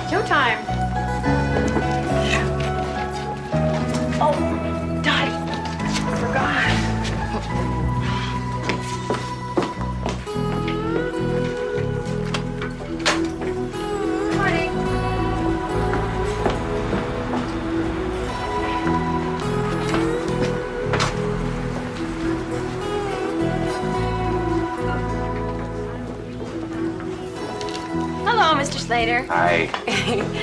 Showtime. Oh, Dottie. I forgot. Morning. Hello, Mr. Slater. Hi.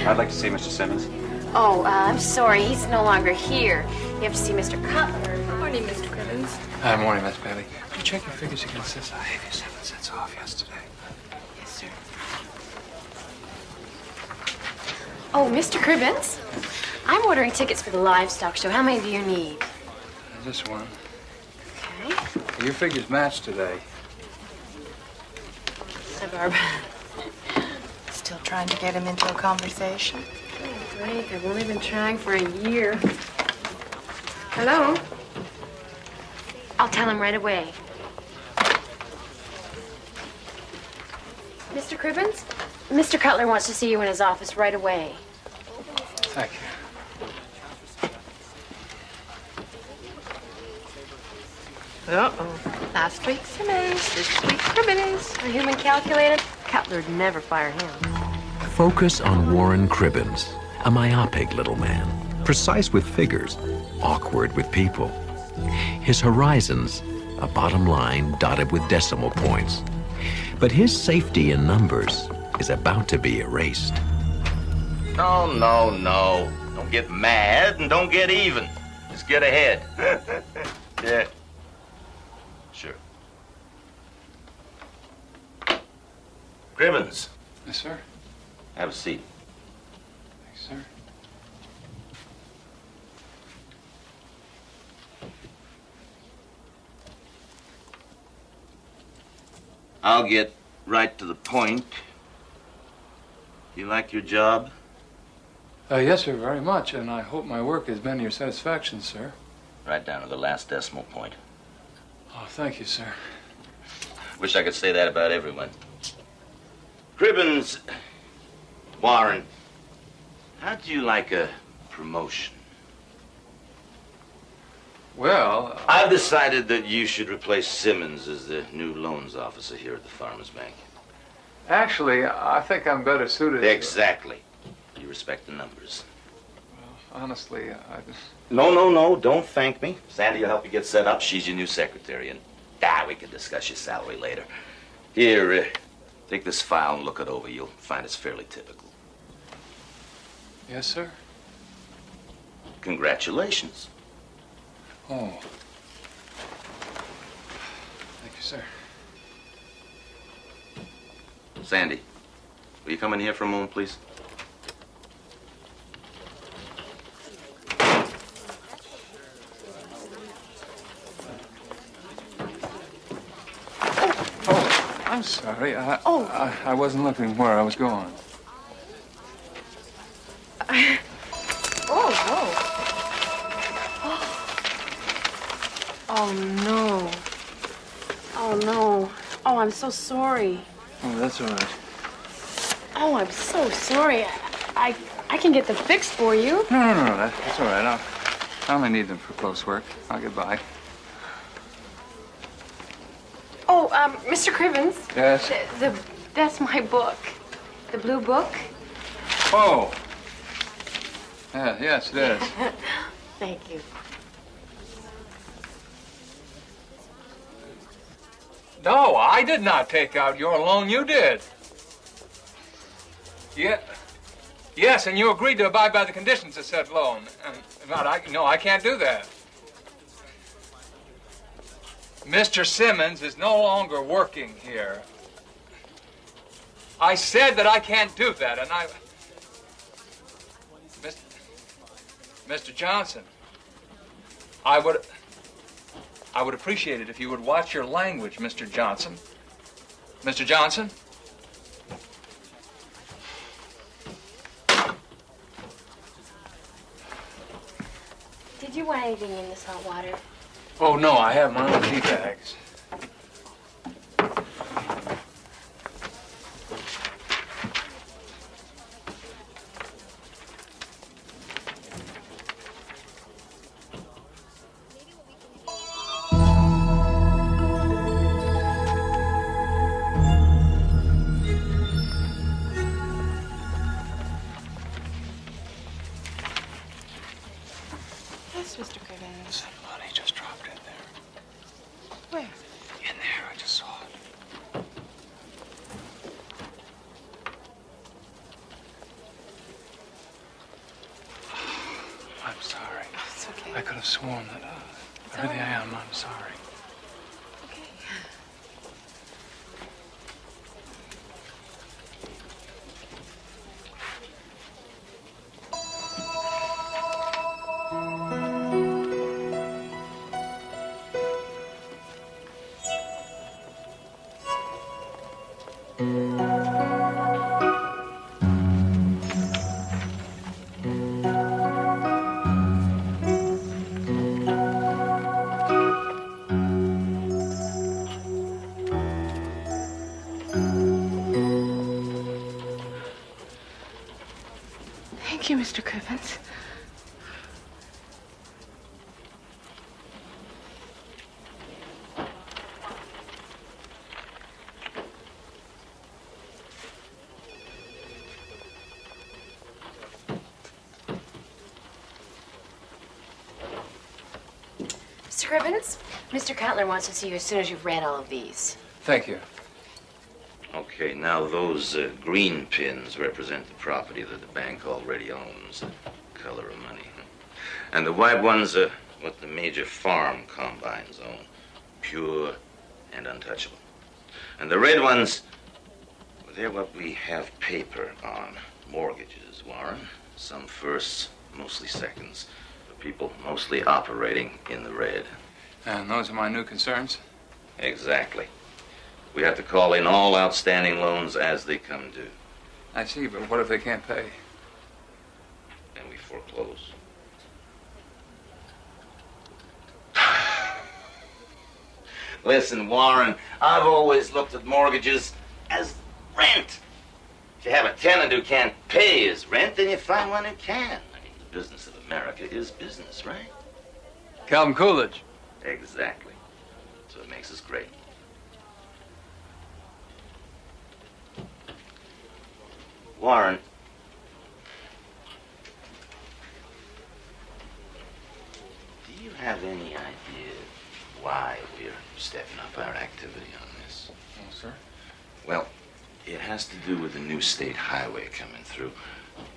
I'd like to see Mr. Simmons. Oh, I'm sorry. He's no longer here. You have to see Mr. Cutler. Morning, Mr. Crimmins. Hi, morning, Miss Bailey. Did you check your figures against this? I gave you 7 cents off yesterday. Yes, sir. Oh, Mr. Cribbins, I'm ordering tickets for the livestock show. How many do you need? Just one. Okay. Your figures match today. Hi, Barbara. Still trying to get him into a conversation? Oh, great. I've only been trying for a year. Hello? I'll tell him right away. Mr. Cribbins, Mr. Cutler wants to see you in his office right away. Thank you. Uh-oh. Last week Simmons, this week Cribbins. A human calculator? Cutler'd never fire him. Focus on Warren Cribbins, a myopic little man, precise with figures, awkward with people. His horizons, a bottom line dotted with decimal points. But his safety in numbers is about to be erased. No, no, no. Don't get mad and don't get even. Just get ahead. Yeah. Sure. Cribbins, Yes, sir. have a seat. Thanks, sir. I'll get right to the point. You like your job? Yes, sir, very much, and I hope my work has been to your satisfaction, sir. Right down to the last decimal point. Oh, thank you, sir. Wish I could say that about everyone. Cribbins, Warren, how'd you like a promotion? Well, I've decided that you should replace Simmons as the new loans officer here at the Farmers Bank. actually, I think I'm better suited. Exactly. You respect the numbers. Honestly, No, don't thank me. Sandy will help you get set up. She's your new secretary, and we can discuss your salary later. Here, take this file and look it over. You'll find it's fairly typical. Yes, sir. Congratulations. Oh. Thank you, sir. Sandy, will you come in here for a moment, please? I'm sorry. I wasn't looking where I was going. Oh, no. Oh, no. Oh, I'm so sorry. Oh, that's all right. Oh, I'm so sorry. I can get them fixed for you. No. That's all right. I only need them for close work. I'll get by. Oh, Mr. Cribbins. Yes? That's my book. The blue book. Oh. Yeah, yes, it is. Thank you. No, I did not take out your loan. You did. Yeah. Yes, and you agreed to abide by the conditions of said loan. No, I can't do that. Mr. Simmons is no longer working here. I said that I can't do that, and Mr. Johnson, I would appreciate it if you would watch your language, Mr. Johnson. Mr. Johnson? Did you want anything in this hot water? Oh, no, I have my own tea bags. I could have sworn that everything I am, I'm sorry. Okay. Thank you, Mr. Cribbins. Mr. Cribbins, Mr. Cutler wants to see you as soon as you've read all of these. Thank you. Okay, now those green pins represent the property that the bank already owns, the color of money. And the white ones are what the major farm combines own, pure and untouchable. And the red ones, well, they're what we have paper on, mortgages, Warren. Some firsts, mostly seconds, for people mostly operating in the red. And those are my new concerns? Exactly. We have to call in all outstanding loans as they come due. I see, but what if they can't pay? Then we foreclose. Listen, Warren, I've always looked at mortgages as rent. If you have a tenant who can't pay his rent, then you find one who can. I mean, the business of America is business, right? Calvin Coolidge. Exactly. So it makes us great. Warren, do you have any idea why we're stepping up our activity on this? Oh, sir. Well, it has to do with the new state highway coming through.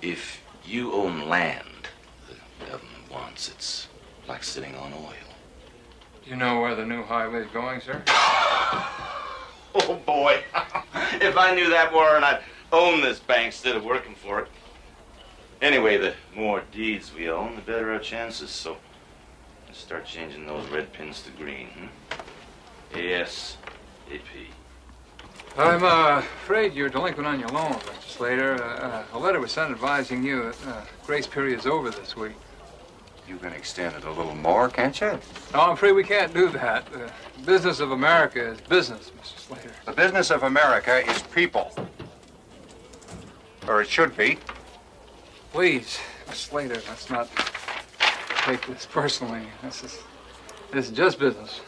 If you own land the government wants, it's like sitting on oil. Do you know where the new highway is going, sir? Oh, boy. If I knew that, Warren, I'd own this bank instead of working for it. Anyway, the more deeds we own, the better our chances. So let's start changing those red pins to green, Yes, AP. I'm afraid you're delinquent on your loan, Mr. Slater. A letter was sent advising you that grace period's over this week. You can extend it a little more, can't you? No, I'm afraid we can't do that. The business of America is business, Mr. Slater. The business of America is people. Or it should be. Please, Mr. Slater, let's not take this personally. This is just business.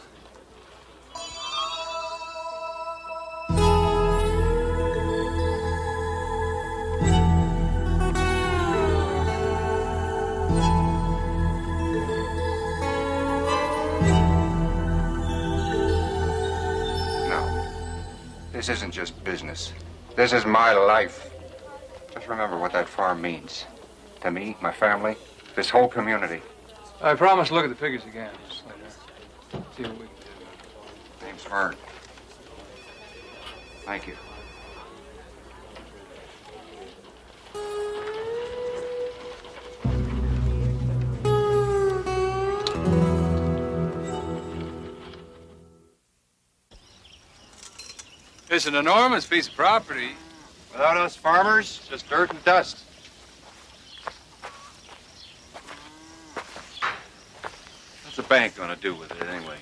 This isn't just business. This is my life. Just remember what that farm means. To me, my family, this whole community. I promise to look at the figures again, Mr. Slater. See what we can do. Name's Vern. Thank you. It's an enormous piece of property. Without us farmers, just dirt and dust. What's the bank gonna do with it anyway?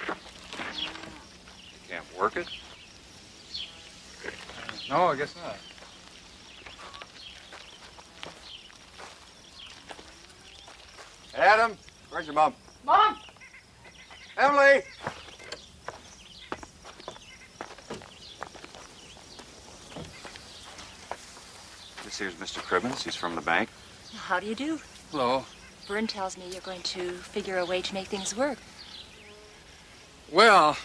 They can't work it? No, I guess not. Adam, where's your mom? Mom! Emily! This here's Mr. Cribbins. He's from the bank. How do you do? Hello. Vern tells me you're going to figure a way to make things work. Well,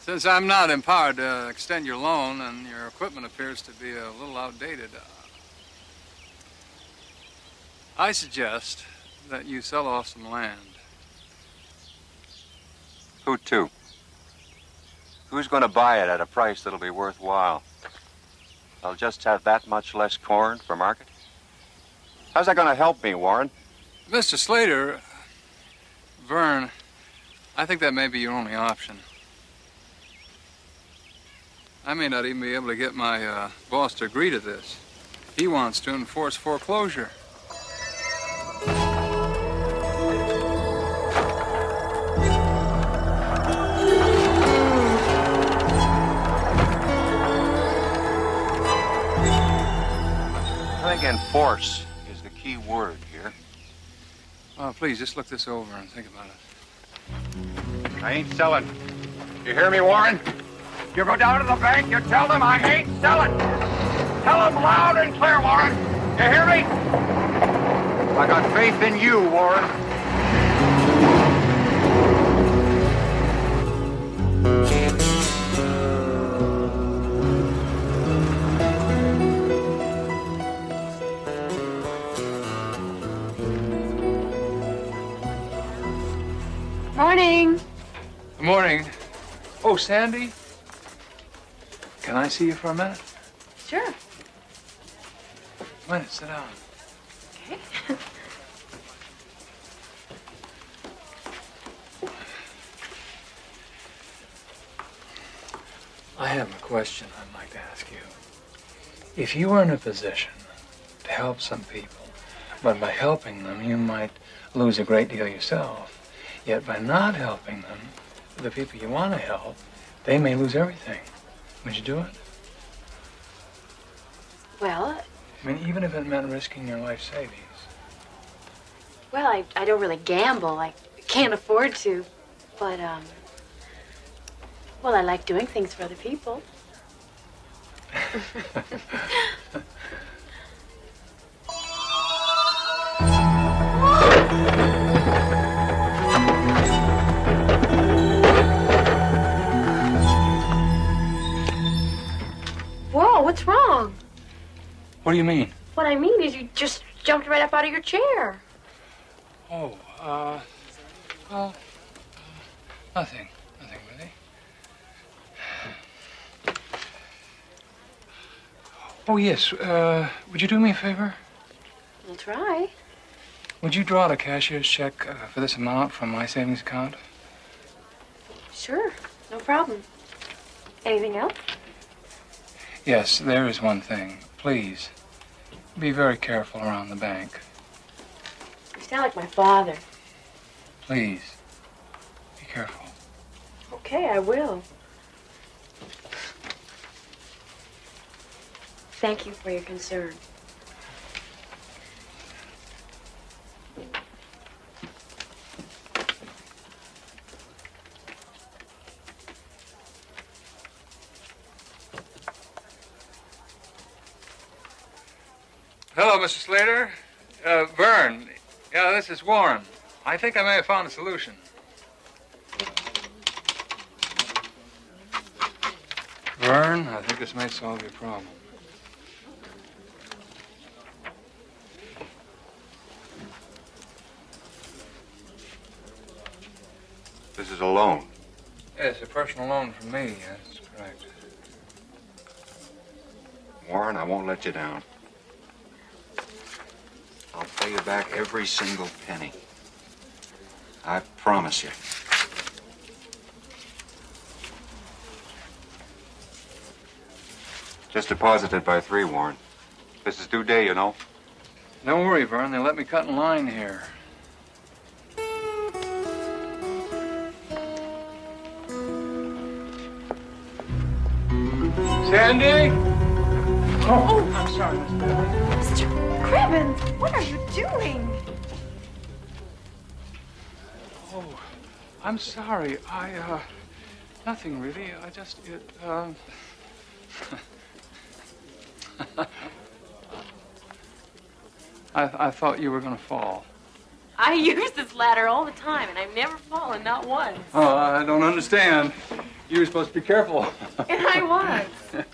since I'm not empowered to extend your loan and your equipment appears to be a little outdated, I suggest that you sell off some land. Who to? Who's going to buy it at a price that'll be worthwhile? I'll just have that much less corn for market? How's that going to help me, Warren? Mr. Slater, Vern, I think that may be your only option. I may not even be able to get my boss to agree to this. He wants to enforce foreclosure. I think enforce is the key word here. Oh, please, just look this over and think about it. I ain't selling. You hear me, Warren? You go down to the bank, you tell them I ain't selling. Tell them loud and clear, Warren. You hear me? I got faith in you, Warren. Morning. Good morning. Oh, Sandy? Can I see you for a minute? Sure. Wait, sit down. Okay. I have a question I'd like to ask you. If you were in a position to help some people, but by helping them you might lose a great deal yourself, yet by not helping them, the people you want to help, they may lose everything. Would you do it? Well, I mean, even if it meant risking your life savings. well, I don't really gamble. I can't afford to. But, well, I like doing things for other people. Whoa, what's wrong? What do you mean? What I mean is you just jumped right up out of your chair. Oh, well, nothing. Nothing really. Oh, yes, would you do me a favor? I'll try. Would you draw out a cashier's check for this amount from my savings account? Sure, no problem. Anything else? Yes, there is one thing. Please, be very careful around the bank. You sound like my father. Please, be careful. Okay, I will. Thank you for your concern. Hello, Mr. Slater. Vern. Yeah, this is Warren. I think I may have found a solution. Vern, I think this may solve your problem. This is a loan. Yes, a personal loan from me. That's correct. Warren, I won't let you down. I'll pay you back every single penny. I promise you. Just deposited by 3, Warren. This is due day, you know. Don't worry, Vern. They let me cut in line here. Sandy? Oh, I'm sorry, Miss Bailey. Mr. Cribbins, what are you doing? Oh, I'm sorry. Nothing really. I just, I thought you were going to fall. I use this ladder all the time, and I've never fallen, not once. Oh, I don't understand. You were supposed to be careful. And I was.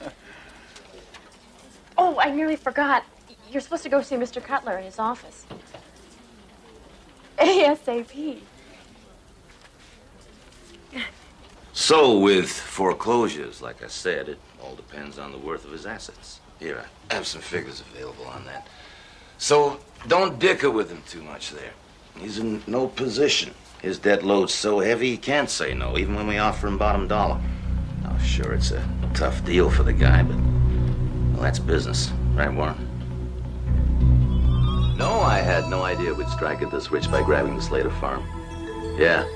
Oh, I nearly forgot. You're supposed to go see Mr. Cutler in his office. ASAP. So, with foreclosures, like I said, it all depends on the worth of his assets. Here, I have some figures available on that. So, don't dicker with him too much there. He's in no position. His debt load's so heavy he can't say no, even when we offer him bottom dollar. Now, sure, it's a tough deal for the guy, but, well, that's business. Right, Warren? No, I had no idea we'd strike it this rich by grabbing the Slater farm. Yeah.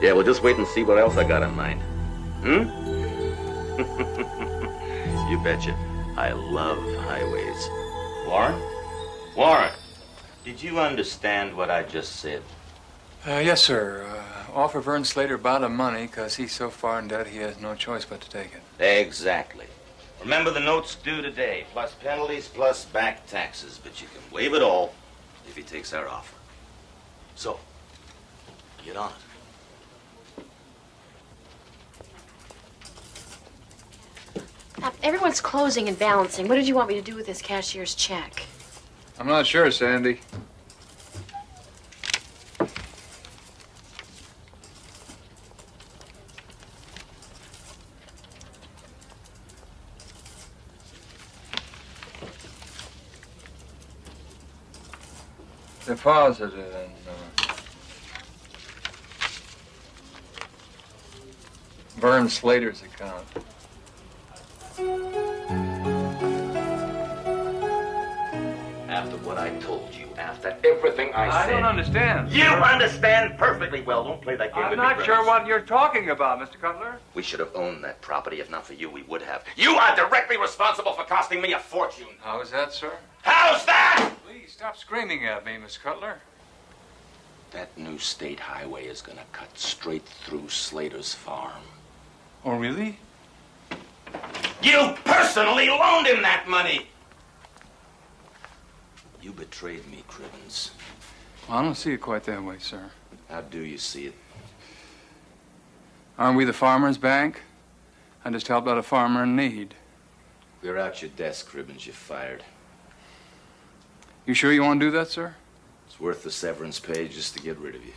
Yeah, well, just wait and see what else I got in mind. Hmm? You betcha. I love highways. Warren? Warren, did you understand what I just said? Yes, sir. Offer Vern Slater bottom money because he's so far in debt he has no choice but to take it. Exactly. Remember, the note's due today, plus penalties, plus back taxes. But you can waive it all if he takes our offer. So, get on it. Everyone's closing and balancing. What did you want me to do with this cashier's check? I'm not sure, Sandy. Deposited in Vern Slater's account. After what I told you, after everything I said... I don't understand. You understand perfectly well. Don't play that game with I'm me, not Grimes. sure what you're talking about, Mr. Cutler. We should have owned that property. If not for you, we would have. You are directly responsible for costing me a fortune. How is that, sir? How's that? Please stop screaming at me, Miss Cutler. That new state highway is gonna cut straight through Slater's farm. Oh, really? You personally loaned him that money! You betrayed me, Cribbins. Well, I don't see it quite that way, sir. How do you see it? Aren't we the farmer's bank? I just helped out a farmer in need. Clear out your desk, Cribbins. You're fired. You sure you want to do that, sir? It's worth the severance pay just to get rid of you.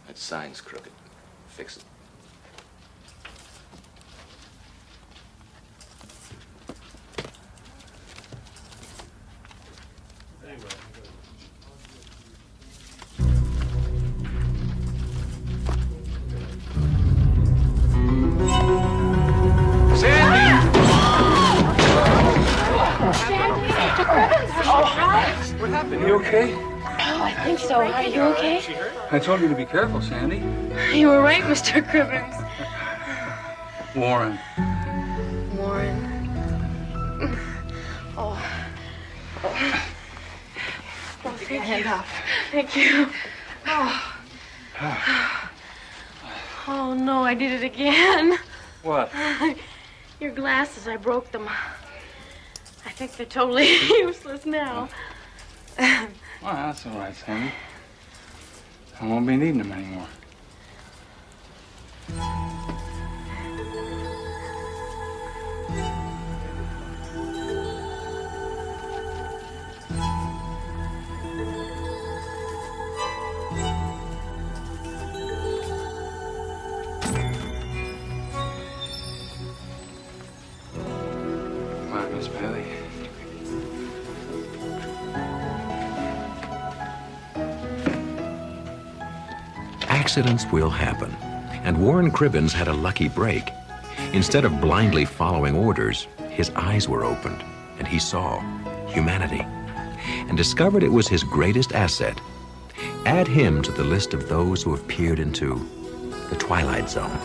That sign's crooked. Fix it. What happened? You okay? Oh, I think so. Are you okay? I told you to be careful, Sandy. You were right, Mr. Cribbins. Warren. Warren. Oh. Take your hand off. Thank you. Oh. Oh, no, I did it again. What? Your glasses, I broke them. I think they're totally useless now. Well, that's all right, Sandy. I won't be needing them anymore. Come on, Miss Bailey. Accidents will happen, and Warren Cribbins had a lucky break. Instead of blindly following orders, his eyes were opened, and he saw humanity, and discovered it was his greatest asset. Add him to the list of those who have peered into the Twilight Zone.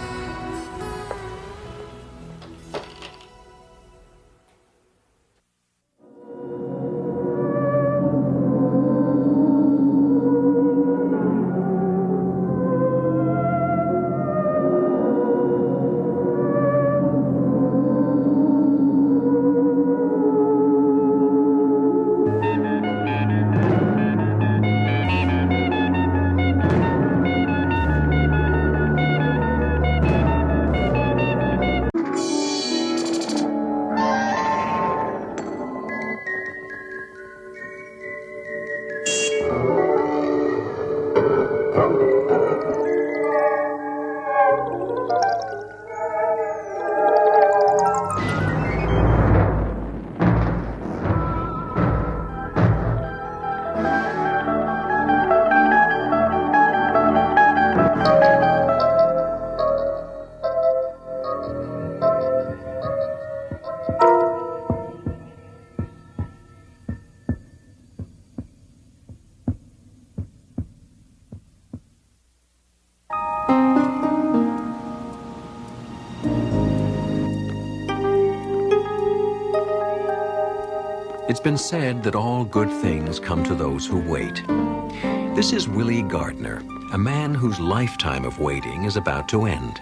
It's been said that all good things come to those who wait. This is Willie Gardner, a man whose lifetime of waiting is about to end.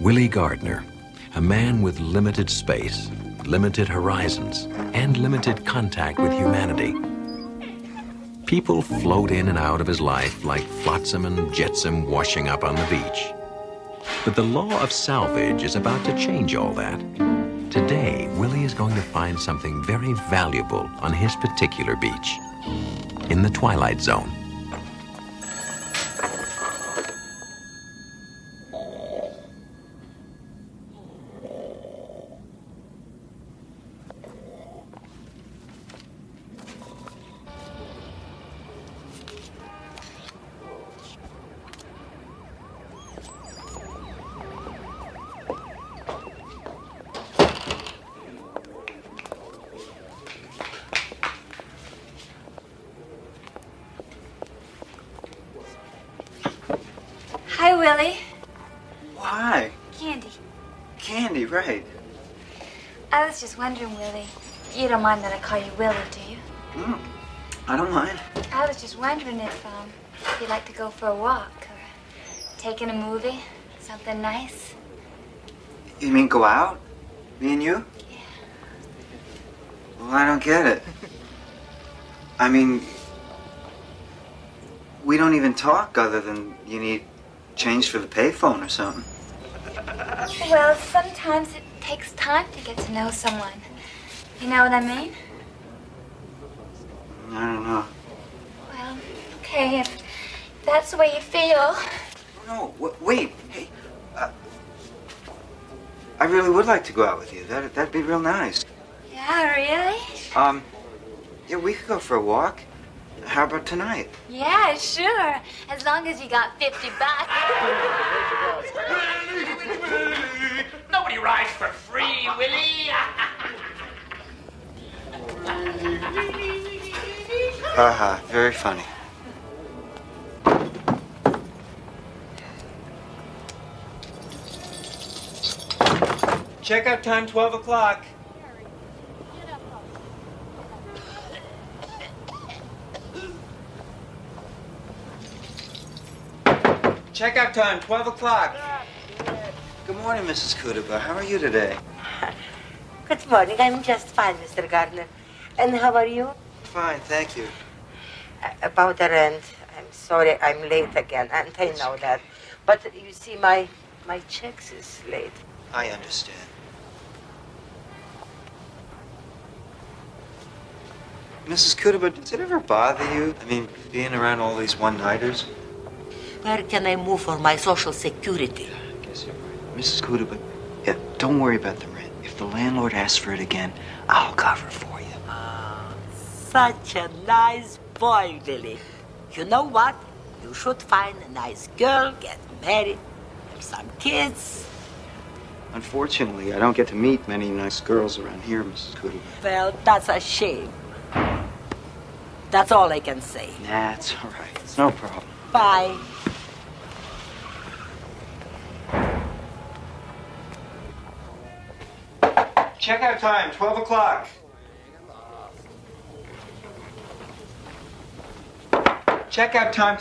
Willie Gardner, a man with limited space, limited horizons, and limited contact with humanity. People float in and out of his life like flotsam and jetsam washing up on the beach. But the law of salvage is about to change all that. Today, Willie is going to find something very valuable on his particular beach, in the Twilight Zone. Hi, Willie. Why? Candy. Candy, right. I was just wondering, Willie. You don't mind that I call you Willie, do you? No, I don't mind. I was just wondering if you'd like to go for a walk or take in a movie, something nice. You mean go out? Me and you? Yeah. Well, I don't get it. I mean, we don't even talk other than you need change for the payphone or something. Well, sometimes it takes time to get to know someone. You know what I mean? I don't know. Well, okay, if that's the way you feel. No, wait. Hey, I really would like to go out with you. That'd be real nice. Yeah, really? Yeah, we could go for a walk. How about tonight? Yeah, sure. As long as you got $50. Nobody rides for free, Willie. Haha, very funny. Checkout time, 12 o'clock. Checkout time, 12 o'clock. Good morning, Mrs. Kudaba. How are you today? Good morning. I'm just fine, Mr. Gardner. And how are you? Fine, thank you. About the rent, I'm sorry I'm late again, and I know that. But you see, my checks is late. I understand. Mrs. Kudaba, does it ever bother you? I mean, being around all these one-nighters? Where can I move for my social security? I guess you're right. Mrs. Kudaba, yeah, don't worry about the rent. If the landlord asks for it again, I'll cover for you. Such a nice boy, Billy. You know what? You should find a nice girl, get married, have some kids. Unfortunately, I don't get to meet many nice girls around here, Mrs. Kudaba. Well, that's a shame. That's all I can say. That's all right. It's no problem. Bye. Checkout time, 12 o'clock. Checkout time.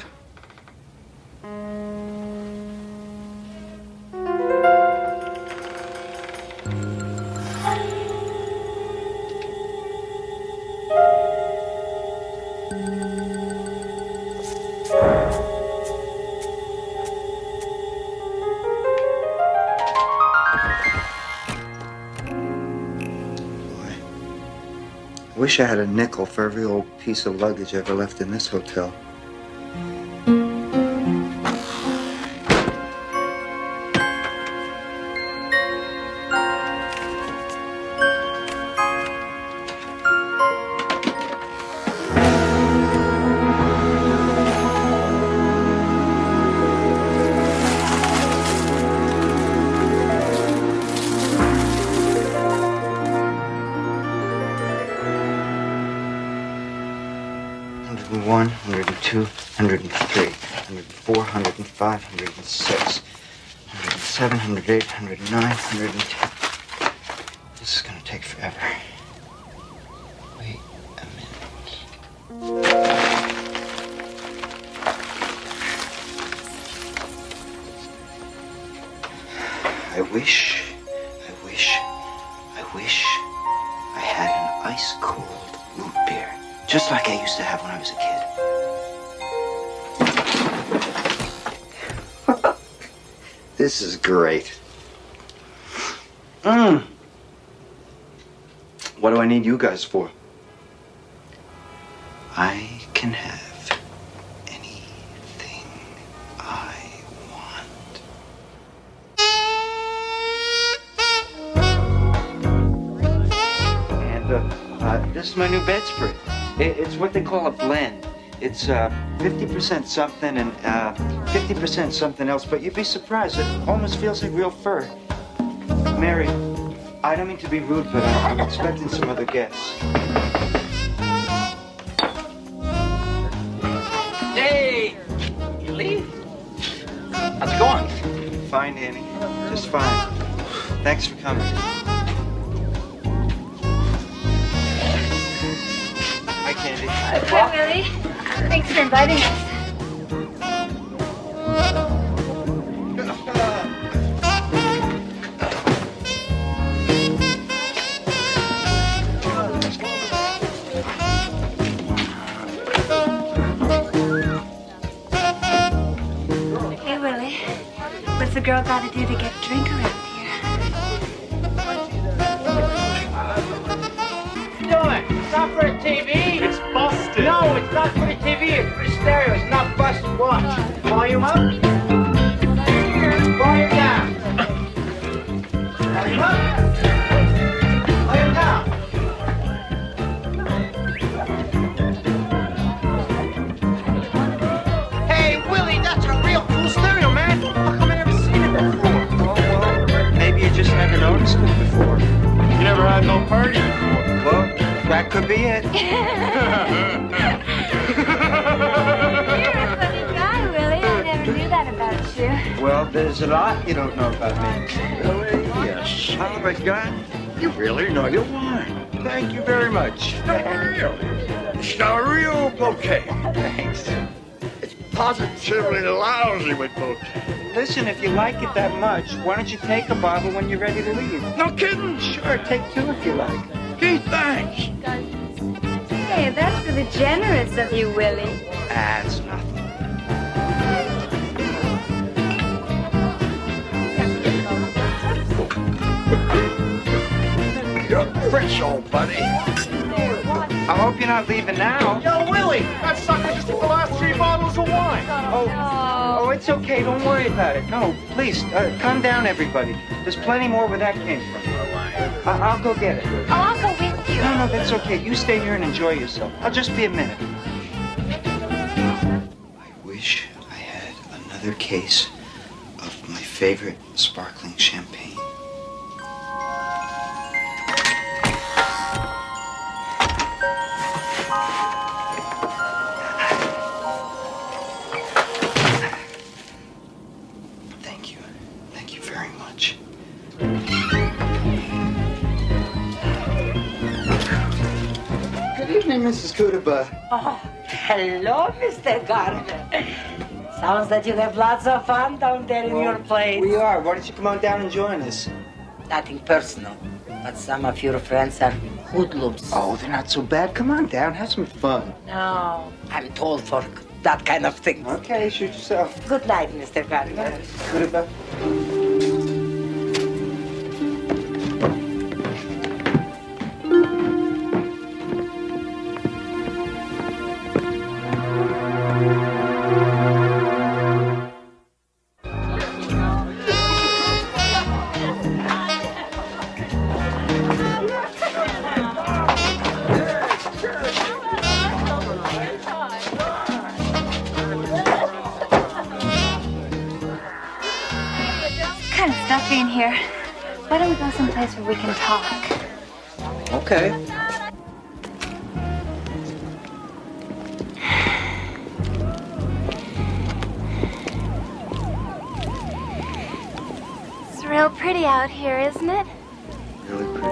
I wish I had a nickel for every old piece of luggage I ever left in this hotel. 101, 102, 103, 104, 105, 106, 107, 108, 109, 110. This is gonna take forever. Wait a minute. I wish I had an ice-cold root beer, just like I used to have when I was a kid. This is great. What do I need you guys for? I can have anything I want. And this is my new bedspread. It's what they call a blend. It's 50% something and 50% something else, but you'd be surprised. It almost feels like real fur. Mary, I don't mean to be rude, but I'm expecting some other guests. Hey, you leave? How's it going? Fine, Annie. Just fine. Thanks for coming. Hi, Candy. Hi, Willie. Thanks for inviting us. Hey, Willie. What's the girl got to do to get a drink around here? What you doing? It's not for the TV. It's busted. No, it's not for the TV. It's for the stereo. It's not busted. Watch. Volume up. Volume down. Volume up. Volume down. Hey, Willie, that's a real cool stereo, man. How come I never seen it before? Oh, well, maybe you just never noticed it before. You never had no party before. Well, that could be it. You're a funny guy, Willie. I never knew that about you. Well, there's a lot you don't know about me. Really? You son of a gun. You really know your wine. Thank you very much. It's a real bouquet. Thanks. It's positively lousy with bouquet. Listen, if you like it that much, why don't you take a bottle when you're ready to leave? No kidding. Sure, take two if you like. Gee, thanks. Hey, that's really generous of you, Willie. That's nothing. You're fresh, old buddy. I hope you're not leaving now. Yo, Willie, that sucker just took the last 3 bottles of wine. Oh, it's okay. Don't worry about it. No, please, calm down, everybody. There's plenty more where that came from. I'll go get it. Oh, I'll go with you. No, that's okay. You stay here and enjoy yourself. I'll just be a minute. I wish I had another case of my favorite sparkling champagne. Thank you. Thank you very much. Good evening, Mrs. Kudaba. Oh, hello, Mr. Gardner. Sounds that you have lots of fun down there in your place. We are. Why don't you come on down and join us? Nothing personal, but some of your friends are hoodlums. Oh, they're not so bad. Come on down. Have some fun. No, I'm told for that kind of thing. Okay, shoot yourself. Good night, Mr. Gardner. Kudaba. Kind of stuffy in here. Why don't we go someplace where we can talk? Okay. real pretty out here, isn't it? Really pretty.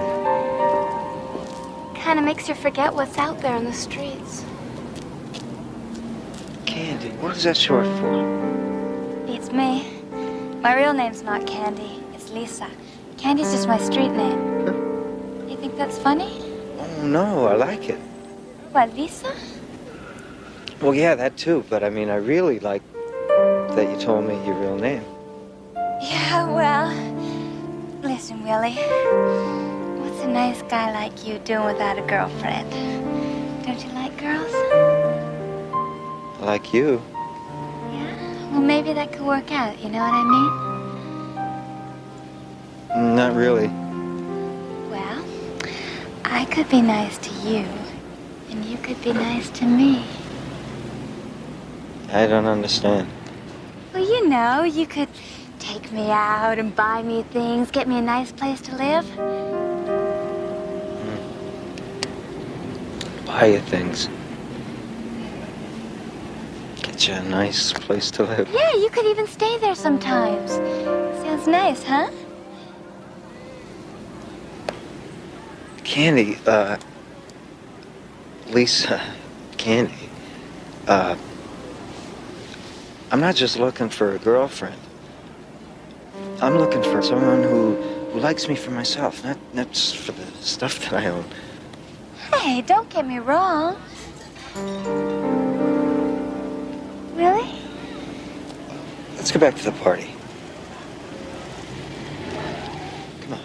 Kind of makes you forget what's out there in the streets. Candy, what is that short for? Beats me. My real name's not Candy. It's Lisa. Candy's just my street name. You think that's funny? Oh, no, I like it. What, Lisa? Well, yeah, that too, but I mean, I really like that you told me your real name. Yeah, well, listen, Willie. What's a nice guy like you doing without a girlfriend? Don't you like girls? I like you. Yeah? Well, maybe that could work out, you know what I mean? Not really. Well, I could be nice to you, and you could be nice to me. I don't understand. Well, you know, you could take me out and buy me things, get me a nice place to live. Buy you things. Get you a nice place to live. Yeah, you could even stay there sometimes. Sounds nice, huh? Candy, Lisa, Candy, I'm not just looking for a girlfriend. I'm looking for someone who likes me for myself, not just for the stuff that I own. Hey, don't get me wrong. Really? Let's go back to the party. Come on.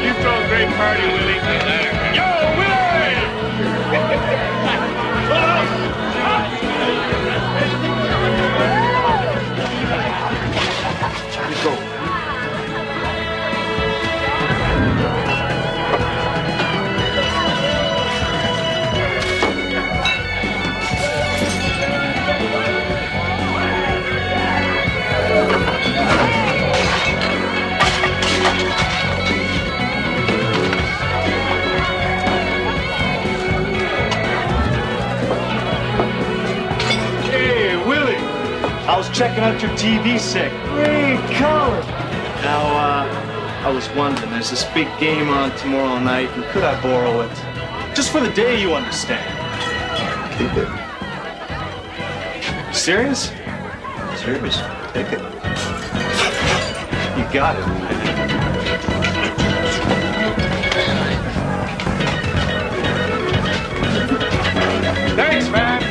You throw a great party, Willie. Yo, Willie! Let's go. Hey, Willie! I was checking out your TV set. Great color! Now, I was wondering, there's this big game on tomorrow night, and could I borrow it? Just for the day, you understand. Keep it. Serious? Serious. Take it. You got it. Thanks, man.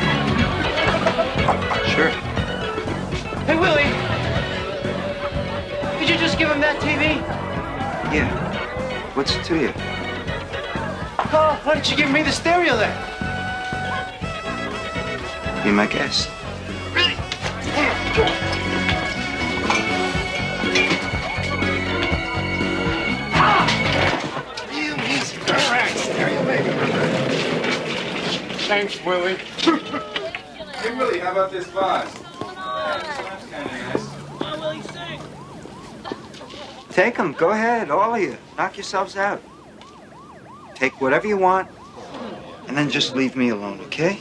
Sure. Hey, Willie. Did you just give him that TV? Yeah. What's it to you? Oh, why don't you give me the stereo then? Be my guest. Really? Real easy. All right, stereo, baby. Thanks, Willie. Hey, Willie, how about this vase? Take them. Go ahead, all of you. Knock yourselves out. Take whatever you want, and then just leave me alone, okay?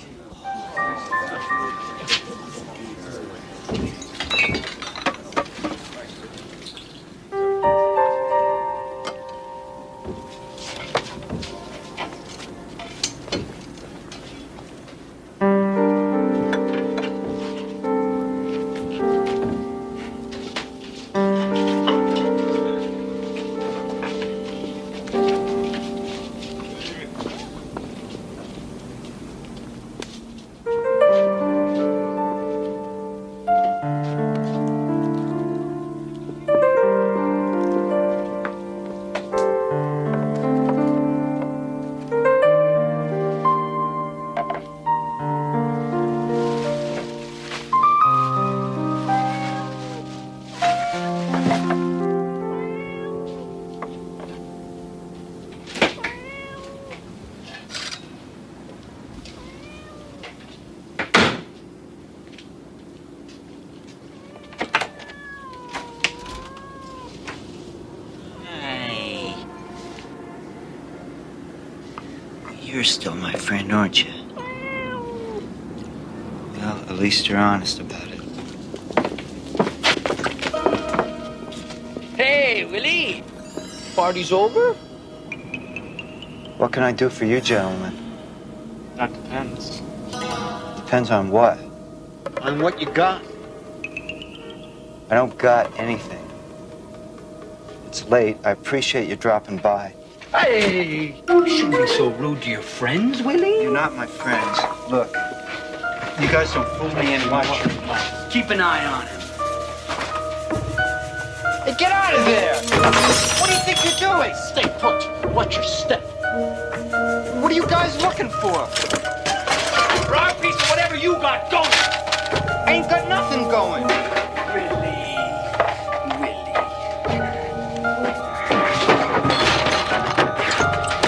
You're still my friend, aren't you? Well, at least you're honest about it. Hey, Willie! Party's over? What can I do for you, gentlemen? That depends. Depends on what. On what you got. I don't got anything. It's late. I appreciate you dropping by. Hey! You shouldn't be so rude to your friends, Willie. You're not my friends. Look, you guys don't fool me anymore. Keep an eye on him. Hey, get out of there! What do you think you're doing? Stay put. Watch your step. What are you guys looking for? Grab a piece of whatever you got going. I ain't got nothing going.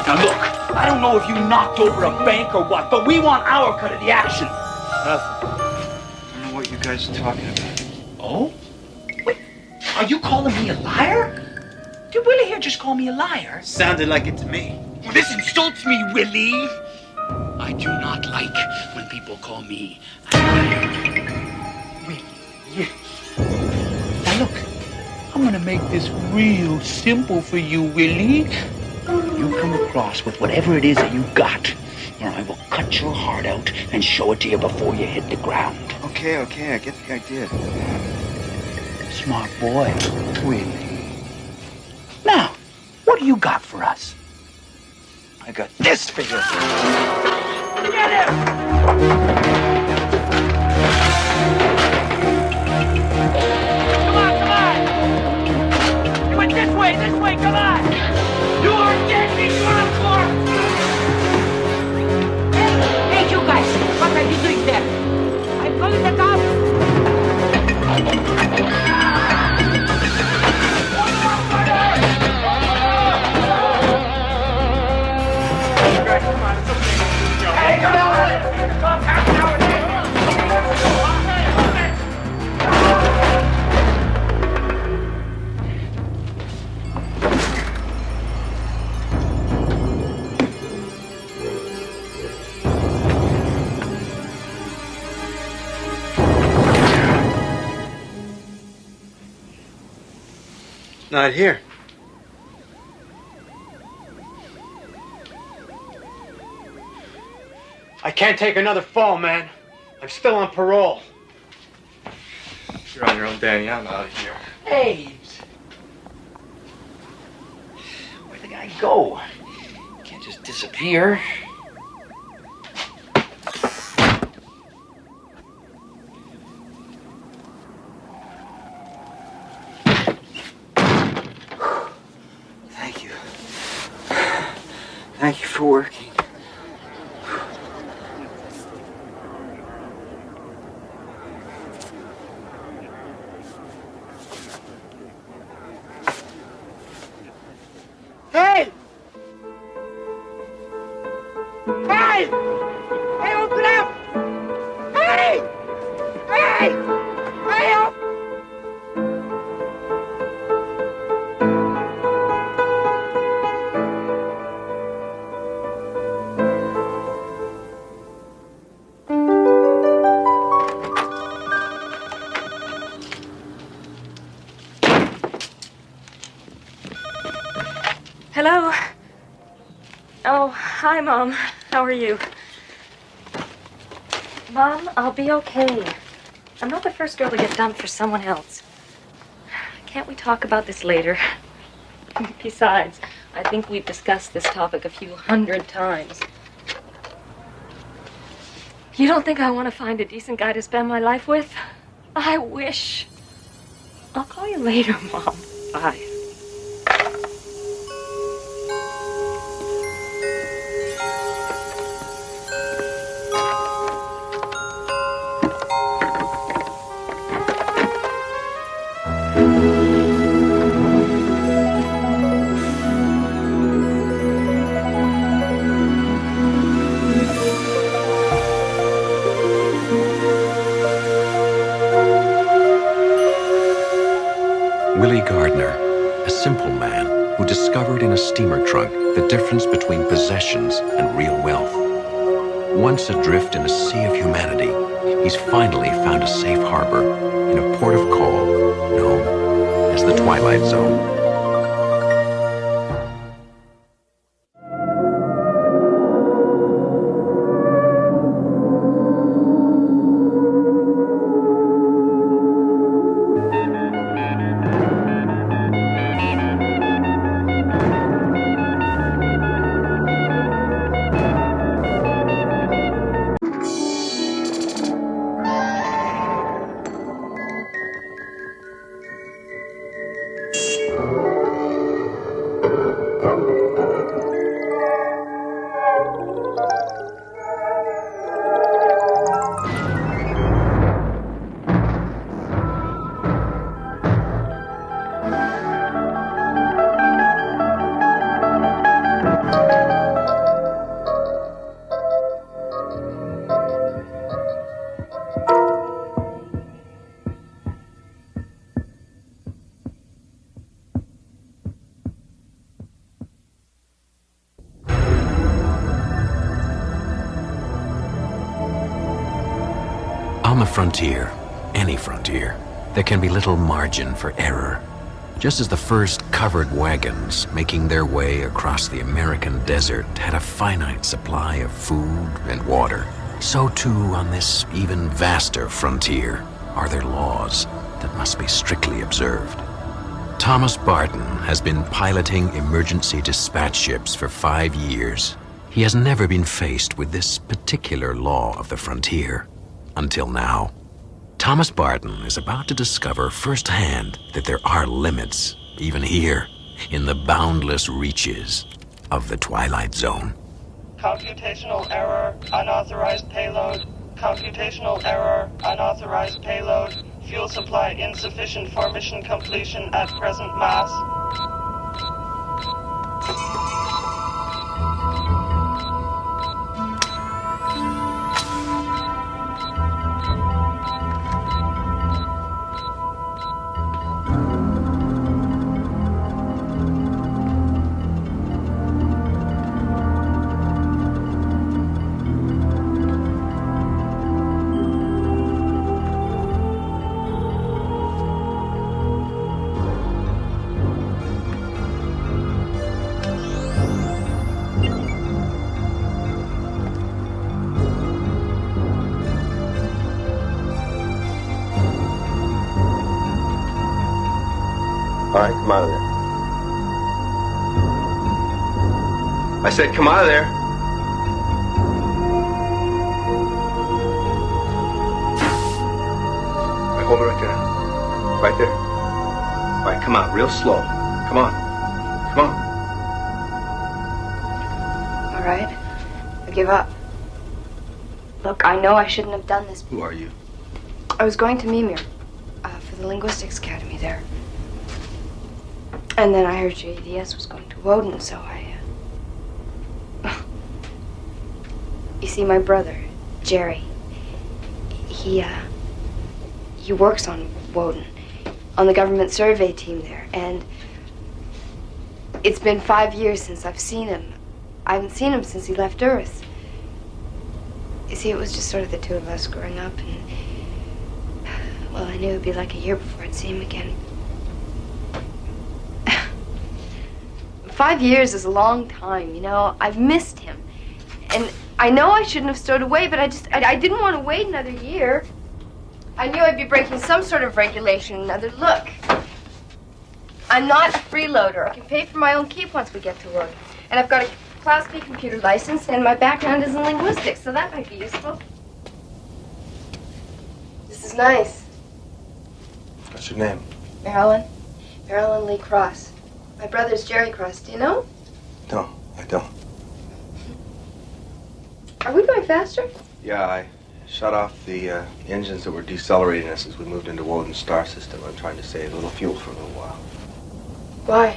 Now look, I don't know if you knocked over a bank or what, but we want our cut of the action. Nothing. I don't know what you guys are talking about. Oh? Wait, are you calling me a liar? Did Willie here just call me a liar? Sounded like it to me. Well, this insults me, Willie. I do not like when people call me a liar. Willie. Now look, I'm gonna make this real simple for you, Willie. You come across with whatever it is that you got, or I will cut your heart out and show it to you before you hit the ground. Okay, I get the idea. Smart boy, Willie. Now, what do you got for us? I got this for you. Get him! Come on! You went this way, come on! You are dead, you are a corpse! Hey, you guys, what are you doing there? I'm calling the cops! Hey, come on! Come half an hour Not here. I can't take another fall, man. I'm still on parole. You're on your own, Danny. I'm out of here. Hey! Where'd the guy go? Can't just disappear. Thank you. Thank you for working. Hey! Hey! Hey, open up! Hey! Hey! Hey, open! Hello? Oh, hi, Mom. How are you? Mom, I'll be okay. I'm not the first girl to get dumped for someone else. Can't we talk about this later? Besides, I think we've discussed this topic a few hundred times. You don't think I want to find a decent guy to spend my life with? I wish. I'll call you later, Mom. Bye. Willie Gardner, steamer trunk the difference between possessions and real wealth. Once adrift in a sea of humanity, he's finally found a safe harbor in a port of call known as the Twilight Zone. On the frontier, any frontier, there can be little margin for error. Just as the first covered wagons making their way across the American desert had a finite supply of food and water, so too on this even vaster frontier are there laws that must be strictly observed. Thomas Barton has been piloting emergency dispatch ships for 5 years. He has never been faced with this particular law of the frontier. Until now. Thomas Barton is about to discover firsthand that there are limits, even here, in the boundless reaches of the Twilight Zone. Computational error, unauthorized payload. Computational error, unauthorized payload. Fuel supply insufficient for mission completion at present mass. All right, come out of there. I said come out of there. All right, hold it right there. Right there. All right, come out real slow. Come on. Come on. All right. I give up. Look, I know I shouldn't have done this. Who are you? I was going to Mimir for the Linguistics Academy there. And then I heard your ADS was going to Woden, so I... You see, my brother, Jerry, he works on Woden, on the government survey team there, and it's been 5 years since I've seen him. I haven't seen him since he left Earth. You see, it was just sort of the two of us growing up, and... Well, I knew it would be like a year before I'd see him again. 5 years is a long time, you know. I've missed him. And I know I shouldn't have stowed away, but I didn't want to wait another year. I knew I'd be breaking some sort of regulation. Look, I'm not a freeloader. I can pay for my own keep once we get to work. And I've got a Class B computer license, and my background is in linguistics, so that might be useful. This is nice. What's your name? Marilyn Lee Cross. My brother's Jerry Cross. Do you know? No, I don't. Are we going faster? Yeah, I shut off the engines that were decelerating us as we moved into Woden's star system. I'm trying to save a little fuel for a little while. Why?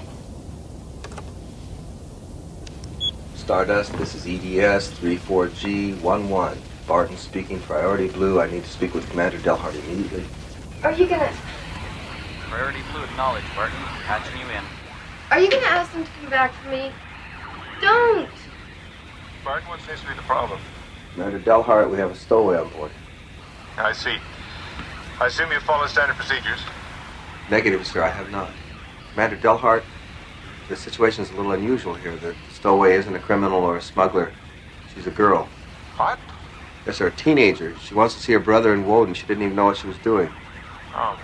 Stardust, this is EDS 34G11. Barton speaking, priority blue. I need to speak with Commander Delhart immediately. Are you gonna... Priority blue acknowledged, Barton. Patching you in. Are you gonna ask them to come back for me? Don't! Barton, what seems to be the problem? Commander Delhart, we have a stowaway on board. I see. I assume you follow standard procedures? Negative, sir, I have not. Commander Delhart, the situation is a little unusual here. The stowaway isn't a criminal or a smuggler. She's a girl. What? Yes, sir, a teenager. She wants to see her brother in Woden. She didn't even know what she was doing. Oh.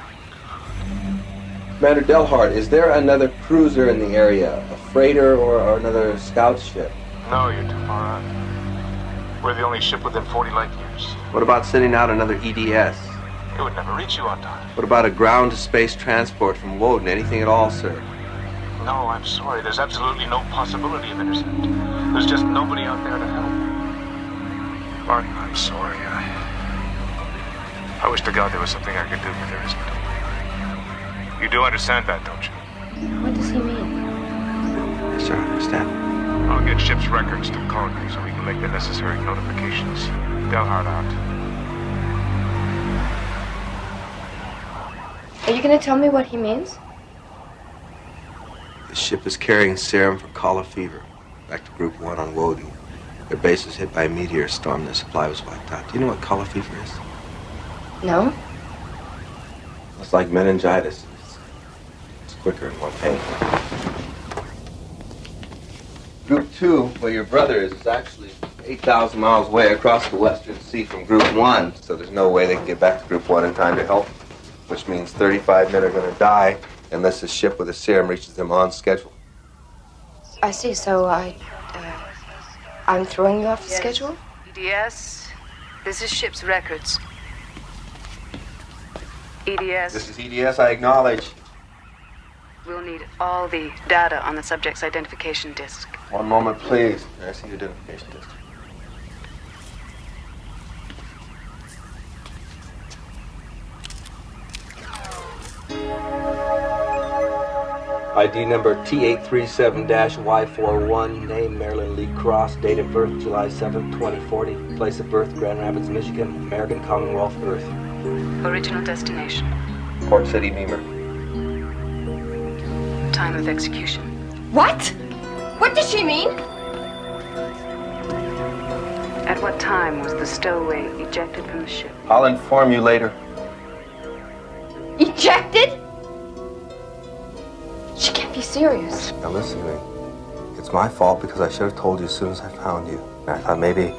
Commander Delhart, is there another cruiser in the area? A freighter or another scout ship? No, you're too far out. We're the only ship within 40 light years. What about sending out another EDS? It would never reach you on time. What about a ground-to-space transport from Woden? Anything at all, sir? No, I'm sorry. There's absolutely no possibility of intercept. There's just nobody out there to help. Martin, I'm sorry. I wish to God there was something I could do, but there isn't. You do understand that, don't you? What does he mean? Yes, sir, I understand. I'll get ship's records to Colony so we can make the necessary notifications. Delhart out. Are you gonna tell me what he means? The ship is carrying serum for cholera fever. Back to Group 1 on Woden. Their base was hit by a meteor storm. Their supply was wiped out. Do you know what cholera fever is? No. It's like meningitis. It's quicker and more painful. Group 2, where your brother is actually 8,000 miles away across the Western Sea from Group 1, so there's no way they can get back to Group 1 in time to help, which means 35 men are going to die unless the ship with the serum reaches them on schedule. I see, so I'm throwing you off the schedule? EDS, this is ship's records. EDS. This is EDS, I acknowledge. We'll need all the data on the subject's identification disc. One moment, please. I see your identification disc. ID number T837-Y41, name Marilyn Lee Cross, date of birth July 7th, 2040, place of birth Grand Rapids, Michigan, American Commonwealth, Earth. Original destination. Port City, Memer. Time of execution. What? What does she mean? At what time was the stowaway ejected from the ship? I'll inform you later. Ejected? She can't be serious. Now listen to me. It's my fault because I should have told you as soon as I found you. And I thought maybe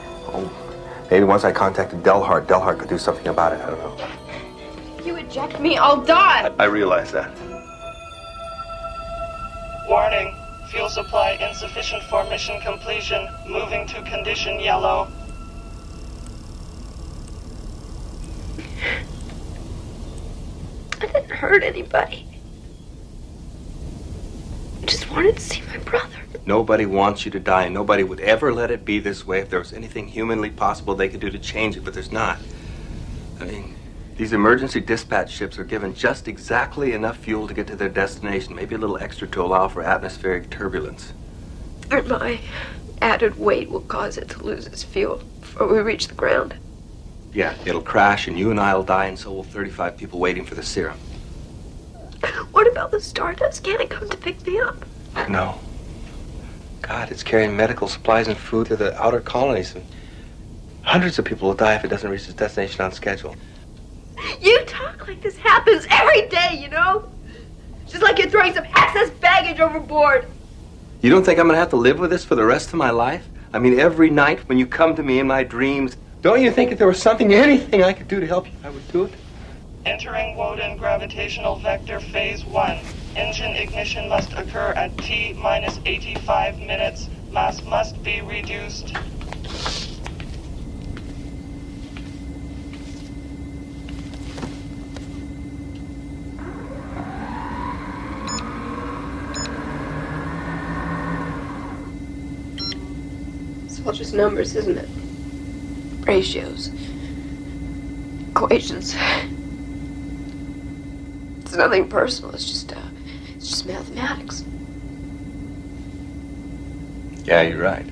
once I contacted Delhart could do something about it. I don't know. If you eject me, I'll die. I realize that. Warning. Fuel supply insufficient for mission completion. Moving to condition yellow. I didn't hurt anybody. I just wanted to see my brother. Nobody wants you to die, and nobody would ever let it be this way if there was anything humanly possible they could do to change it, but there's not. I mean, these emergency dispatch ships are given just exactly enough fuel to get to their destination, maybe a little extra to allow for atmospheric turbulence. And my added weight will cause it to lose its fuel before we reach the ground. Yeah, it'll crash, and you and I'll die, and so will 35 people waiting for the serum. What about the Stardust? Can't it come to pick me up? No. God, it's carrying medical supplies and food to the outer colonies. And hundreds of people will die if it doesn't reach its destination on schedule. You talk like this happens every day, you know? Just like you're throwing some excess baggage overboard. You don't think I'm gonna have to live with this for the rest of my life? I mean, every night when you come to me in my dreams, don't you think if there was anything I could do to help you, I would do it? Entering Woden gravitational vector phase 1. Engine ignition must occur at T-minus 85 minutes. Mass must be reduced. It's all just numbers, isn't it? Ratios. Equations. It's nothing personal. It's just mathematics. Yeah, you're right.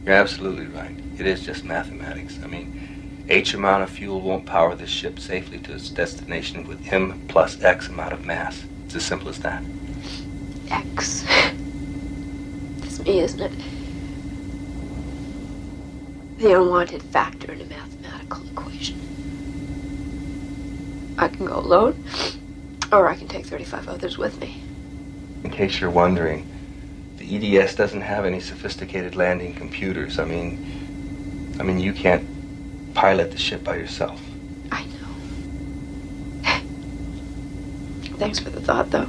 You're absolutely right. It is just mathematics. I mean, H amount of fuel won't power this ship safely to its destination with M plus X amount of mass. It's as simple as that. X. It's me, isn't it? The unwanted factor in a mathematical equation. I can go alone, or I can take 35 others with me. In case you're wondering, the EDS doesn't have any sophisticated landing computers. I mean, you can't pilot the ship by yourself. I know. Thanks for the thought, though.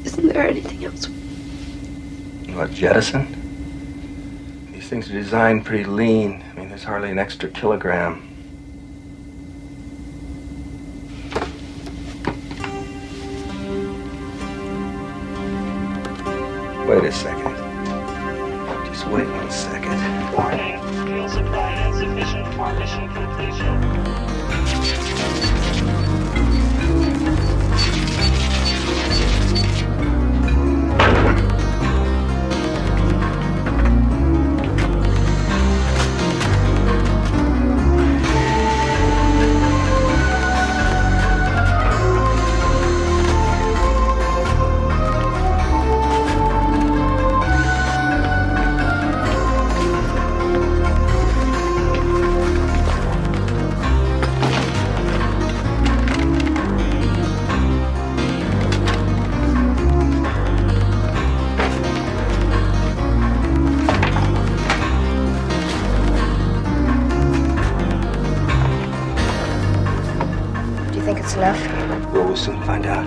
Isn't there anything else? What, jettison? These things are designed pretty lean. I mean, there's hardly an extra kilogram. Wait a second. Just wait 1 second. Warning, fuel supply insufficient for mission completion. Enough? Well, we'll soon find out.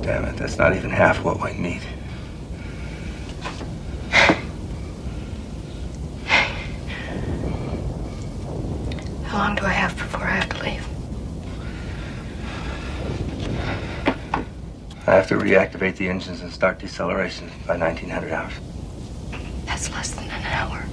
Damn it, that's not even half what we need. How long do I have before I have to leave? I have to reactivate the engines and start deceleration by 1900 hours. That's less than an hour.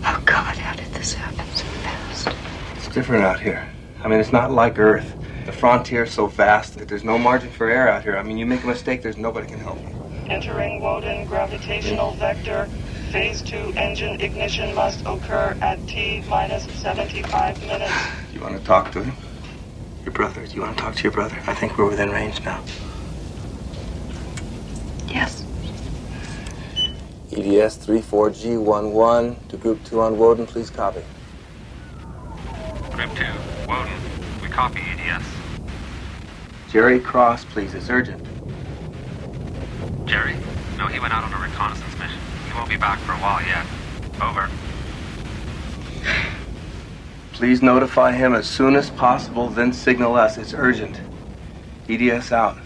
Oh, God, how did this happen so fast? It's different out here. I mean, it's not like Earth. The frontier's so vast that there's no margin for error out here. I mean, you make a mistake, there's nobody can help you. Entering Woden gravitational vector. Phase 2 engine ignition must occur at T-minus 75 minutes. Do you want to talk to him? Your brother? Do you want to talk to your brother? I think we're within range now. Yes. EDS 34G11 to Group 2 on Woden, please copy. Group 2, Woden. We copy EDS. Jerry Cross, please. It's urgent. Jerry? No, he went out on a reconnaissance mission. He won't be back for a while yet. Over. Please notify him as soon as possible, then signal us. It's urgent. EDS out.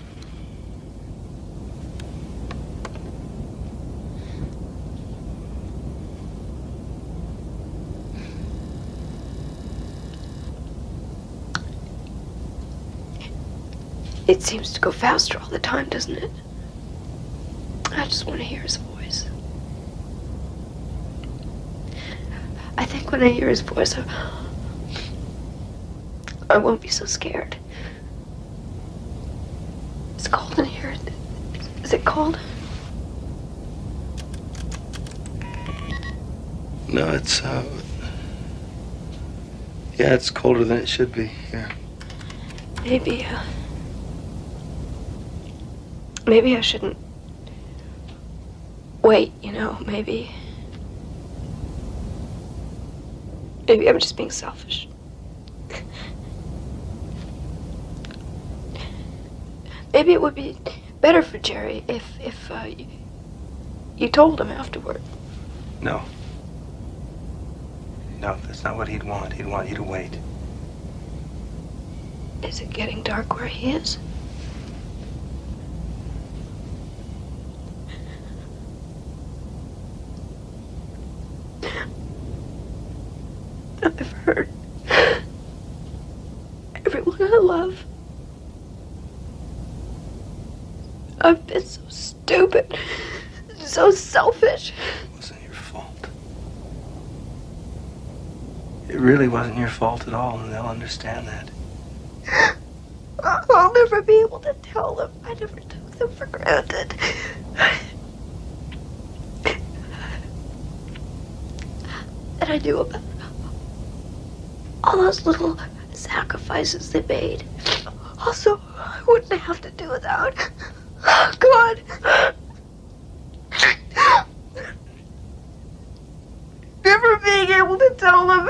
It seems to go faster all the time, doesn't it? I just want to hear his voice. I think when I hear his voice, I won't be so scared. It's cold in here. Is it cold? No, it's, yeah, it's colder than it should be here. Maybe I shouldn't wait, you know, maybe I'm just being selfish. Maybe it would be better for Jerry if you told him afterward. No. No, that's not what he'd want. He'd want you to wait. Is it getting dark where he is? hurt everyone I love. I've been so stupid, so selfish. It wasn't your fault. It really wasn't your fault at all, and they'll understand that. I'll never be able to tell them. I never took them for granted. And I knew about all those little sacrifices they made. Also, I wouldn't have to do without. God. Never being able to tell them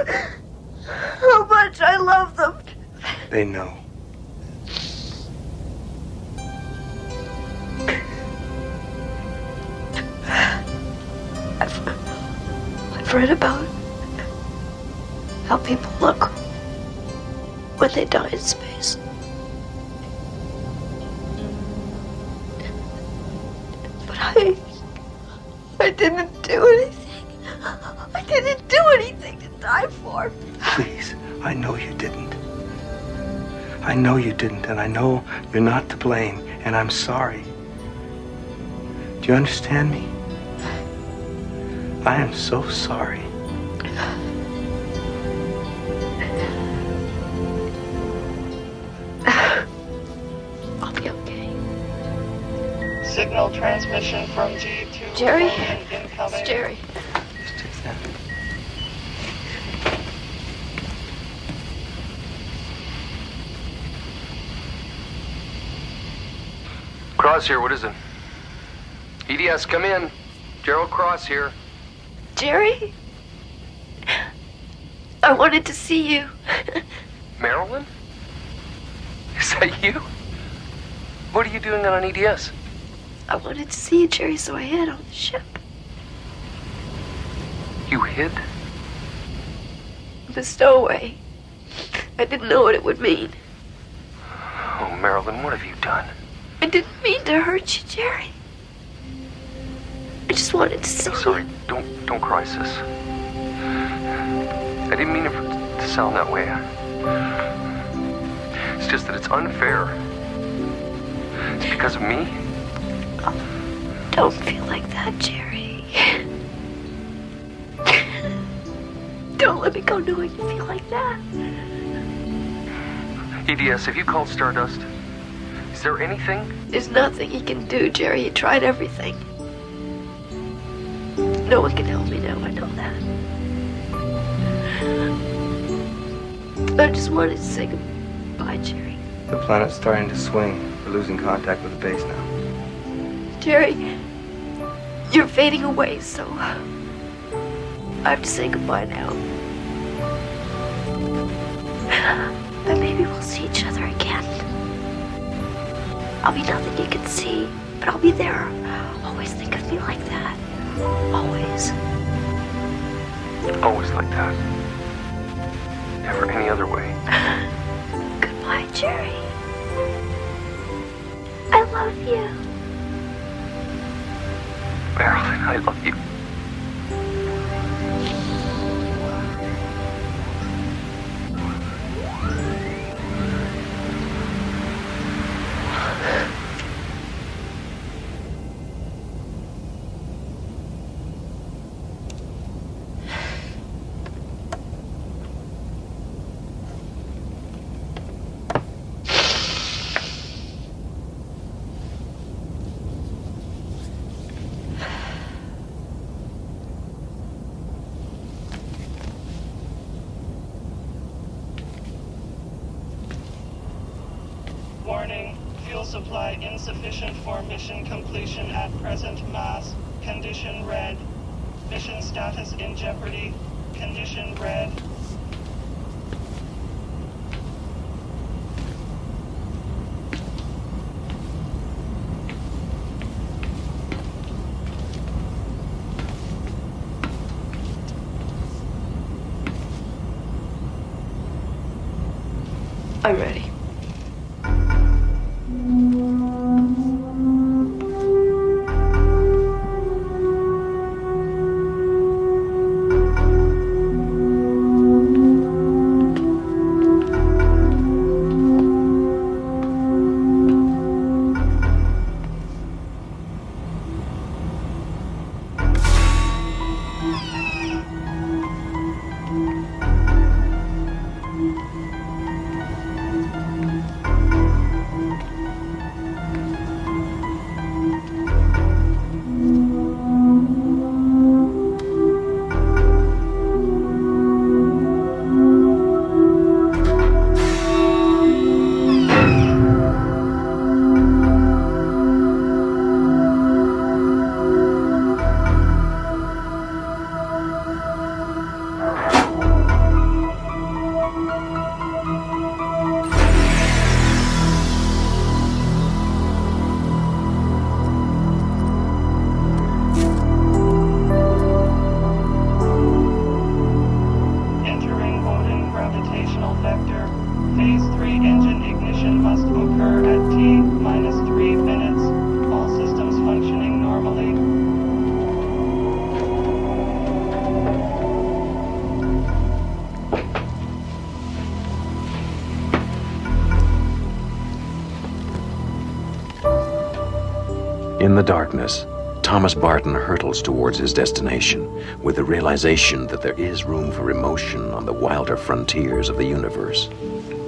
how much I love them. They know. I've read about how people look when they die in space. But I didn't do anything. I didn't do anything to die for. Please, I know you didn't. I know you didn't, and I know you're not to blame, and I'm sorry. Do you understand me? I am so sorry. I'll be okay. Signal transmission from G2. Jerry? Incoming. It's Jerry. Cross here, what is it? EDS, come in. Gerald Cross here. Jerry? I wanted to see you. Marilyn? Is that you? What are you doing on EDS? I wanted to see you, Jerry, so I hid on the ship. You hid? The stowaway. I didn't know what it would mean. Oh, Marilyn, what have you done? I didn't mean to hurt you, Jerry. I just wanted to see I'm sorry, don't cry, sis. I didn't mean it to sound that way. It's just that it's unfair. It's because of me. Oh, don't feel like that, Jerry. Don't let me go knowing you feel like that. EDS, have you called Stardust? Is there anything? There's nothing he can do, Jerry. He tried everything. No one can help me now, I know that. I just wanted to say goodbye, Jerry. The planet's starting to swing. We're losing contact with the base now. Jerry, you're fading away, so I have to say goodbye now. But maybe we'll see each other again. I'll be nothing you can see, but I'll be there. Always think of me like that. Always. Always like that. Never any other way. Goodbye, Jerry. I love you. Marilyn, I love you. Warning, fuel supply insufficient for mission completion at present mass. Condition red. Mission status in jeopardy. Condition red. I'm ready. In the darkness, Thomas Barton hurtles towards his destination with the realization that there is room for emotion on the wilder frontiers of the universe.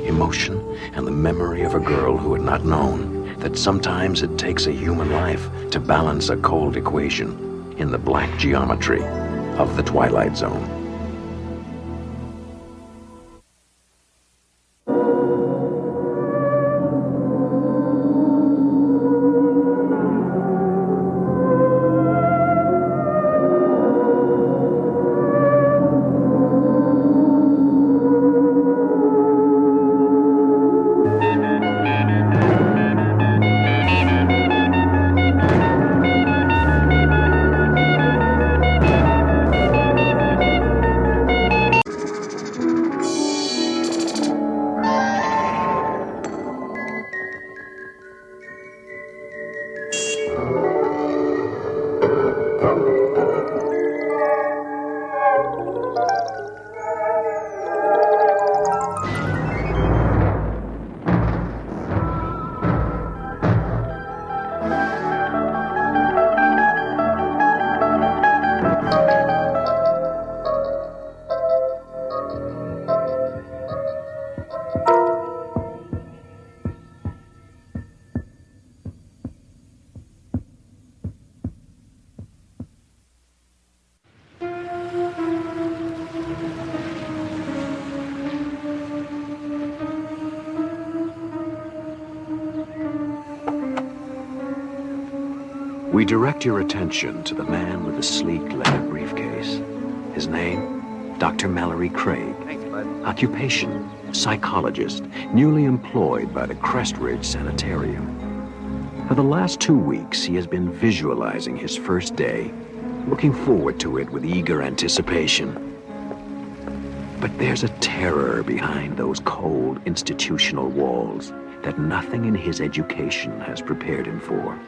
Emotion and the memory of a girl who had not known that sometimes it takes a human life to balance a cold equation in the black geometry of the Twilight Zone. We direct your attention to the man with the sleek leather briefcase. His name, Dr. Mallory Craig. Thanks, bud. Occupation, psychologist, newly employed by the Crestridge Sanitarium. For the last 2 weeks, he has been visualizing his first day, looking forward to it with eager anticipation. But there's a terror behind those cold institutional walls that nothing in his education has prepared him for.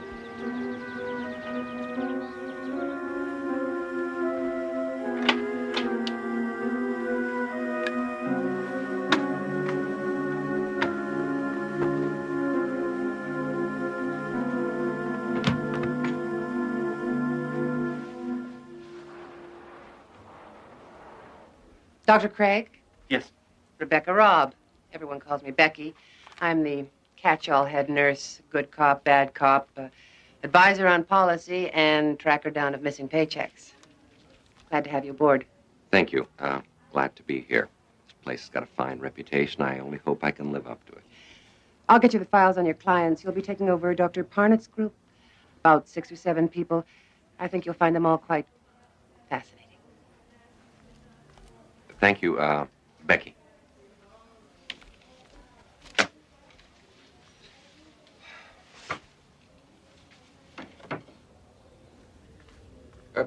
Dr. Craig? Yes. Rebecca Robb. Everyone calls me Becky. I'm the catch-all head nurse, good cop, bad cop, advisor on policy, and tracker down of missing paychecks. Glad to have you aboard. Thank you. Glad to be here. This place has got a fine reputation. I only hope I can live up to it. I'll get you the files on your clients. You'll be taking over Dr. Parnett's group, about 6 or 7 people. I think you'll find them all quite fascinating. Thank you, Becky.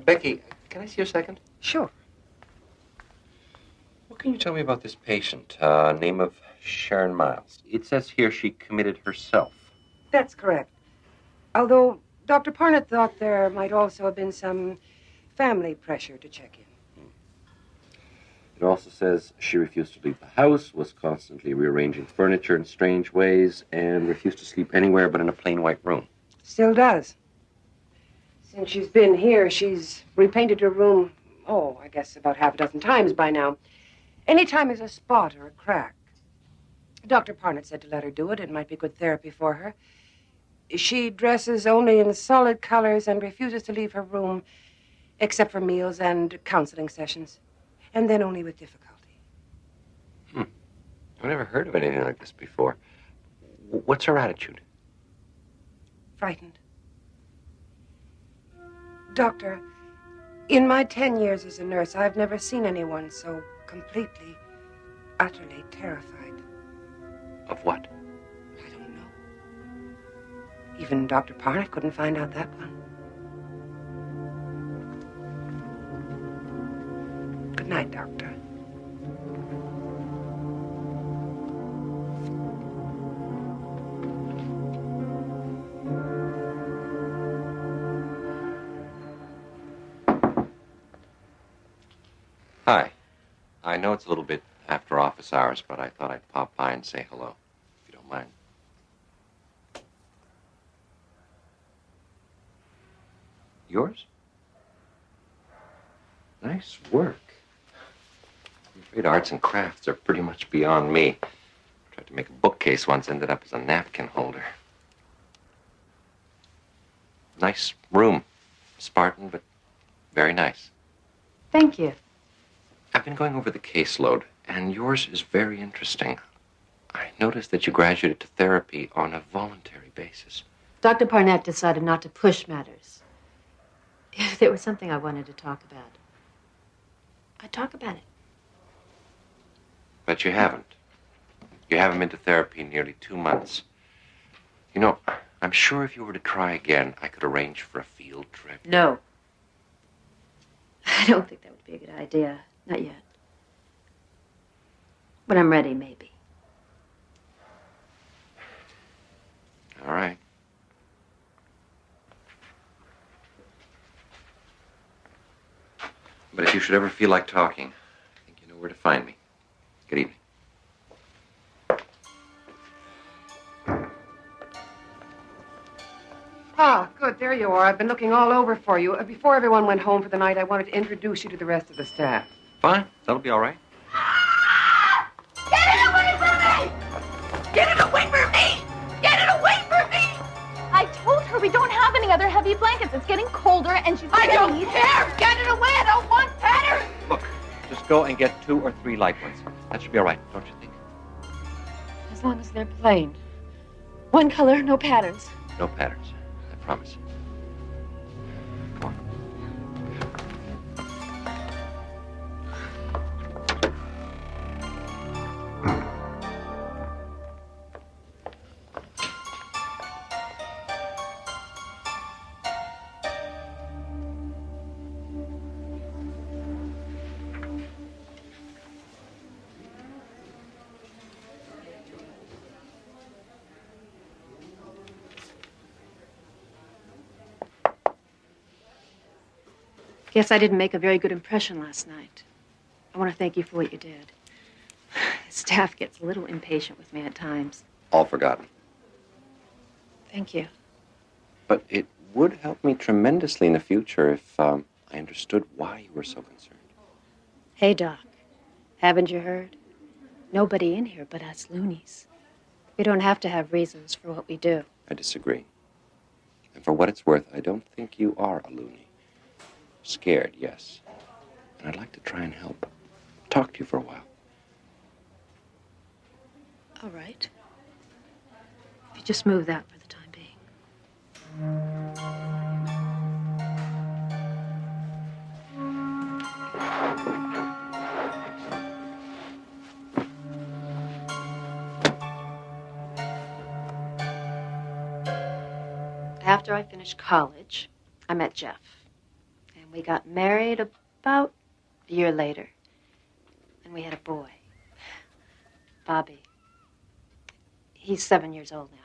Becky, can I see you a second? Sure. What can you tell me about this patient? Name of Sharon Miles. It says here she committed herself. That's correct. Although Dr. Parnett thought there might also have been some family pressure to check in. It also says she refused to leave the house, was constantly rearranging furniture in strange ways, and refused to sleep anywhere but in a plain white room. Still does. Since she's been here, she's repainted her room, I guess about half a dozen times by now. Anytime there's a spot or a crack. Dr. Parnett said to let her do it. It might be good therapy for her. She dresses only in solid colors and refuses to leave her room except for meals and counseling sessions. And then only with difficulty. I've never heard of anything like this before. What's her attitude? Frightened. Doctor, in my 10 years as a nurse, I've never seen anyone so completely, utterly terrified. Of what? I don't know. Even Dr. Parnett couldn't find out that one. Good night, Doctor. Hi. I know it's a little bit after office hours, but I thought I'd pop by and say hello, if you don't mind. Yours? Nice work. I'm afraid arts and crafts are pretty much beyond me. Tried to make a bookcase once, ended up as a napkin holder. Nice room. Spartan, but very nice. Thank you. I've been going over the caseload, and yours is very interesting. I noticed that you graduated to therapy on a voluntary basis. Dr. Parnett decided not to push matters. If there was something I wanted to talk about, I'd talk about it. But you haven't. You haven't been to therapy in nearly 2 months. You know, I'm sure if you were to try again, I could arrange for a field trip. No. I don't think that would be a good idea. Not yet. When I'm ready, maybe. All right. But if you should ever feel like talking, I think you know where to find me. Good evening. Ah, good. There you are. I've been looking all over for you. Before everyone went home for the night, I wanted to introduce you to the rest of the staff. Fine. That'll be all right. Get it away from me! Get it away from me! Get it away from me! I told her we don't have any other heavy blankets. It's getting colder and she's I don't care! Get it away! I don't want patterns! Look, just go and get 2 or 3 light ones. That should be all right, don't you think? As long as they're plain. One color, no patterns. No patterns. I promise. Come on. Guess I didn't make a very good impression last night. I want to thank you for what you did. The staff gets a little impatient with me at times. All forgotten. Thank you. But it would help me tremendously in the future if I understood why you were so concerned. Hey, Doc. Haven't you heard? Nobody in here but us loonies. We don't have to have reasons for what we do. I disagree. And for what it's worth, I don't think you are a loony. Scared, yes. And I'd like to try and help. Talk to you for a while. All right. If you just move that for the time being. After I finished college, I met Jeff. And we got married about a year later. And we had a boy, Bobby. He's 7 years old now.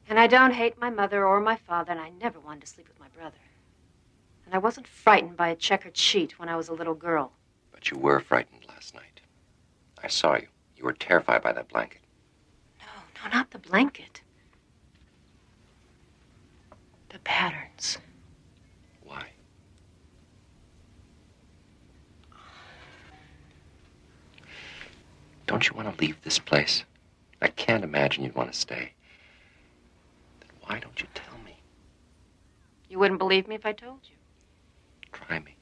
And I don't hate my mother or my father, and I never wanted to sleep with my brother. And I wasn't frightened by a checkered sheet when I was a little girl. But you were frightened last night. I saw you. You were terrified by that blanket. No, not the blanket. The patterns. Why? Don't you want to leave this place? I can't imagine you'd want to stay. Then why don't you tell me? You wouldn't believe me if I told you. Try me.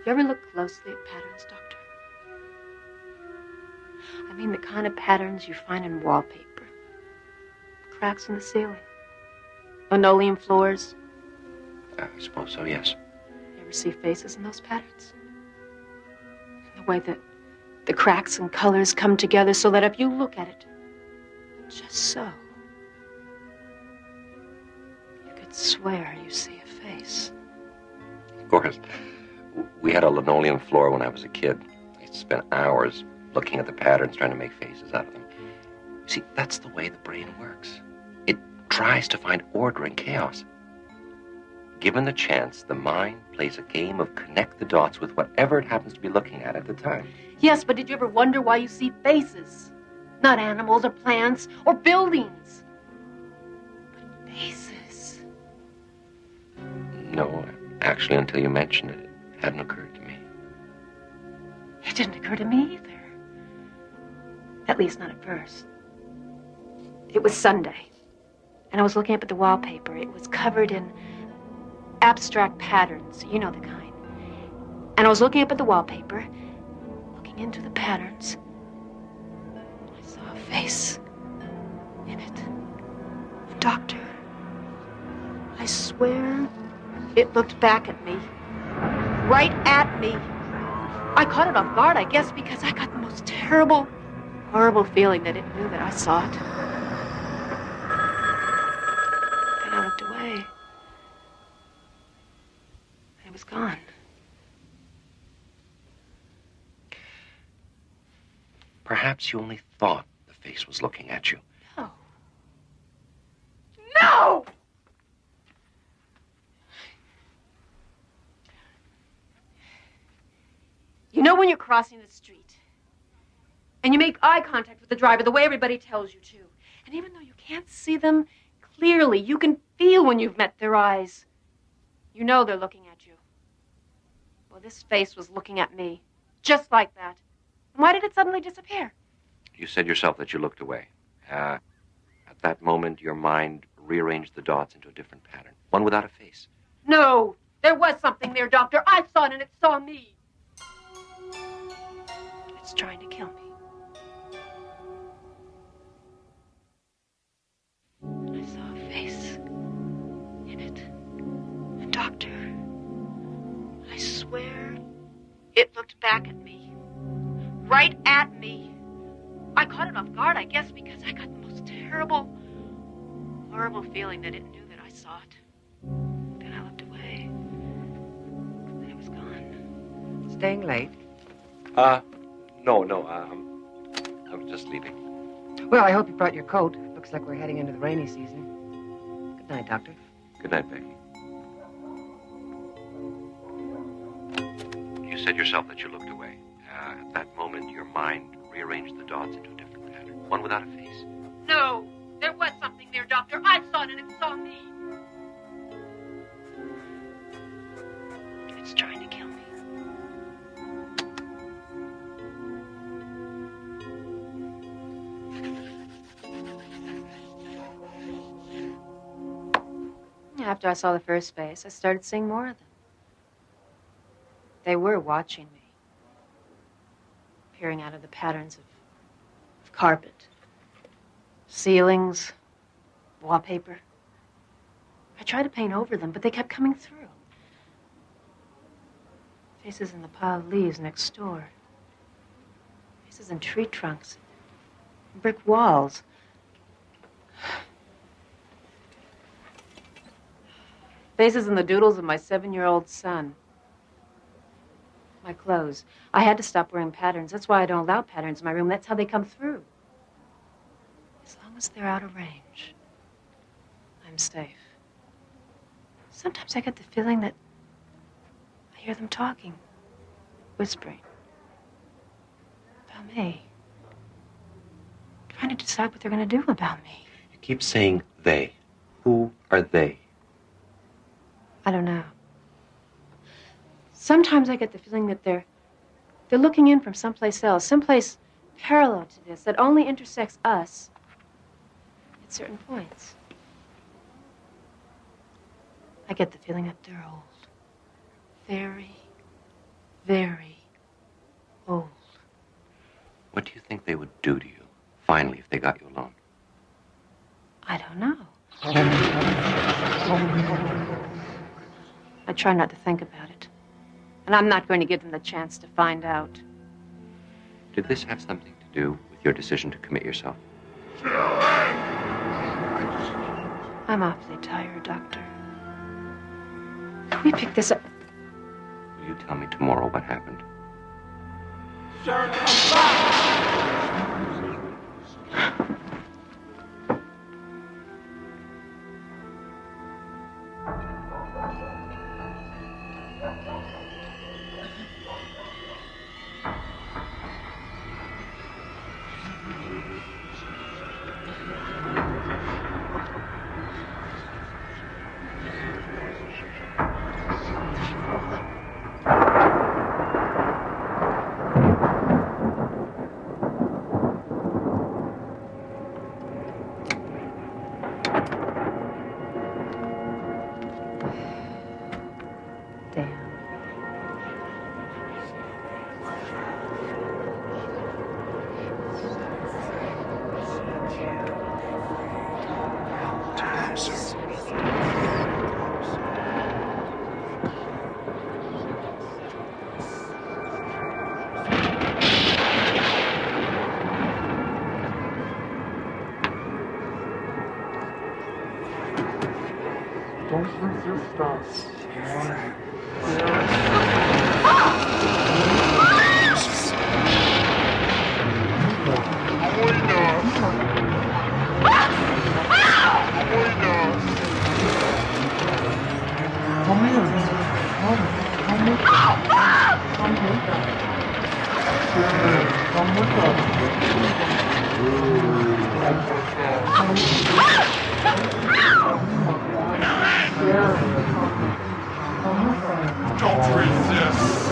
You ever look closely at patterns, Doctor? I mean the kind of patterns you find in wallpaper. Cracks in the ceiling. Linoleum floors. I suppose so, yes. You ever see faces in those patterns? The way that the cracks and colors come together so that if you look at it, just so, you could swear you see a face. Of course. We had a linoleum floor when I was a kid. I used to spend hours looking at the patterns, trying to make faces out of them. See, that's the way the brain works. It tries to find order in chaos. Given the chance, the mind plays a game of connect the dots with whatever it happens to be looking at the time. Yes, but did you ever wonder why you see faces? Not animals or plants or buildings. But faces. No, actually, until you mentioned it, it hadn't occurred to me. It didn't occur to me either. At least not at first. It was Sunday, and I was looking up at the wallpaper. It was covered in abstract patterns, you know the kind. And I was looking up at the wallpaper, looking into the patterns. I saw a face in it. A doctor. I swear it looked back at me. Right at me. I caught it off guard, I guess, because I got the most terrible, horrible feeling that it knew that I saw it. And I looked away. It was gone. Perhaps you only thought the face was looking at you. No. No! You know when you're crossing the street and you make eye contact with the driver the way everybody tells you to, and even though you can't see them clearly, you can feel when you've met their eyes. You know they're looking at you. Well, this face was looking at me, just like that. And why did it suddenly disappear? You said yourself that you looked away. At that moment, your mind rearranged the dots into a different pattern, one without a face. No, there was something there, Doctor. I saw it and it saw me. It's trying to kill me. I saw a face in it. A doctor. I swear it looked back at me. Right at me. I caught it off guard, I guess, because I got the most terrible, horrible feeling that it knew that I saw it. Then I looked away. And it was gone. Staying late? No, I was just leaving. Well, I hope you brought your coat. Looks like we're heading into the rainy season. Good night, Doctor. Good night, Becky. You said yourself that you looked away. At that moment, your mind rearranged the dots into a different pattern, one without a face. No, there was something there, Doctor. I saw it and it saw me. It's trying to kill me. After I saw the first face, I started seeing more of them. They were watching me, peering out of the patterns of carpet, ceilings, wallpaper. I tried to paint over them, but they kept coming through. Faces in the pile of leaves next door. Faces in tree trunks, brick walls. Faces in the doodles of my 7-year-old son. My clothes. I had to stop wearing patterns. That's why I don't allow patterns in my room. That's how they come through. As long as they're out of range, I'm safe. Sometimes I get the feeling that I hear them talking, whispering about me, trying to decide what they're going to do about me. You keep saying they. Who are they? I don't know. Sometimes I get the feeling that they're looking in from someplace else, someplace parallel to this, that only intersects us at certain points. I get the feeling that they're old. Very, very old. What do you think they would do to you, finally, if they got you alone? I don't know. I try not to think about it. And I'm not going to give them the chance to find out. Did this have something to do with your decision to commit yourself? I'm awfully tired, Doctor. Can we pick this up? Will you tell me tomorrow what happened? Sir, come back! Don't resist.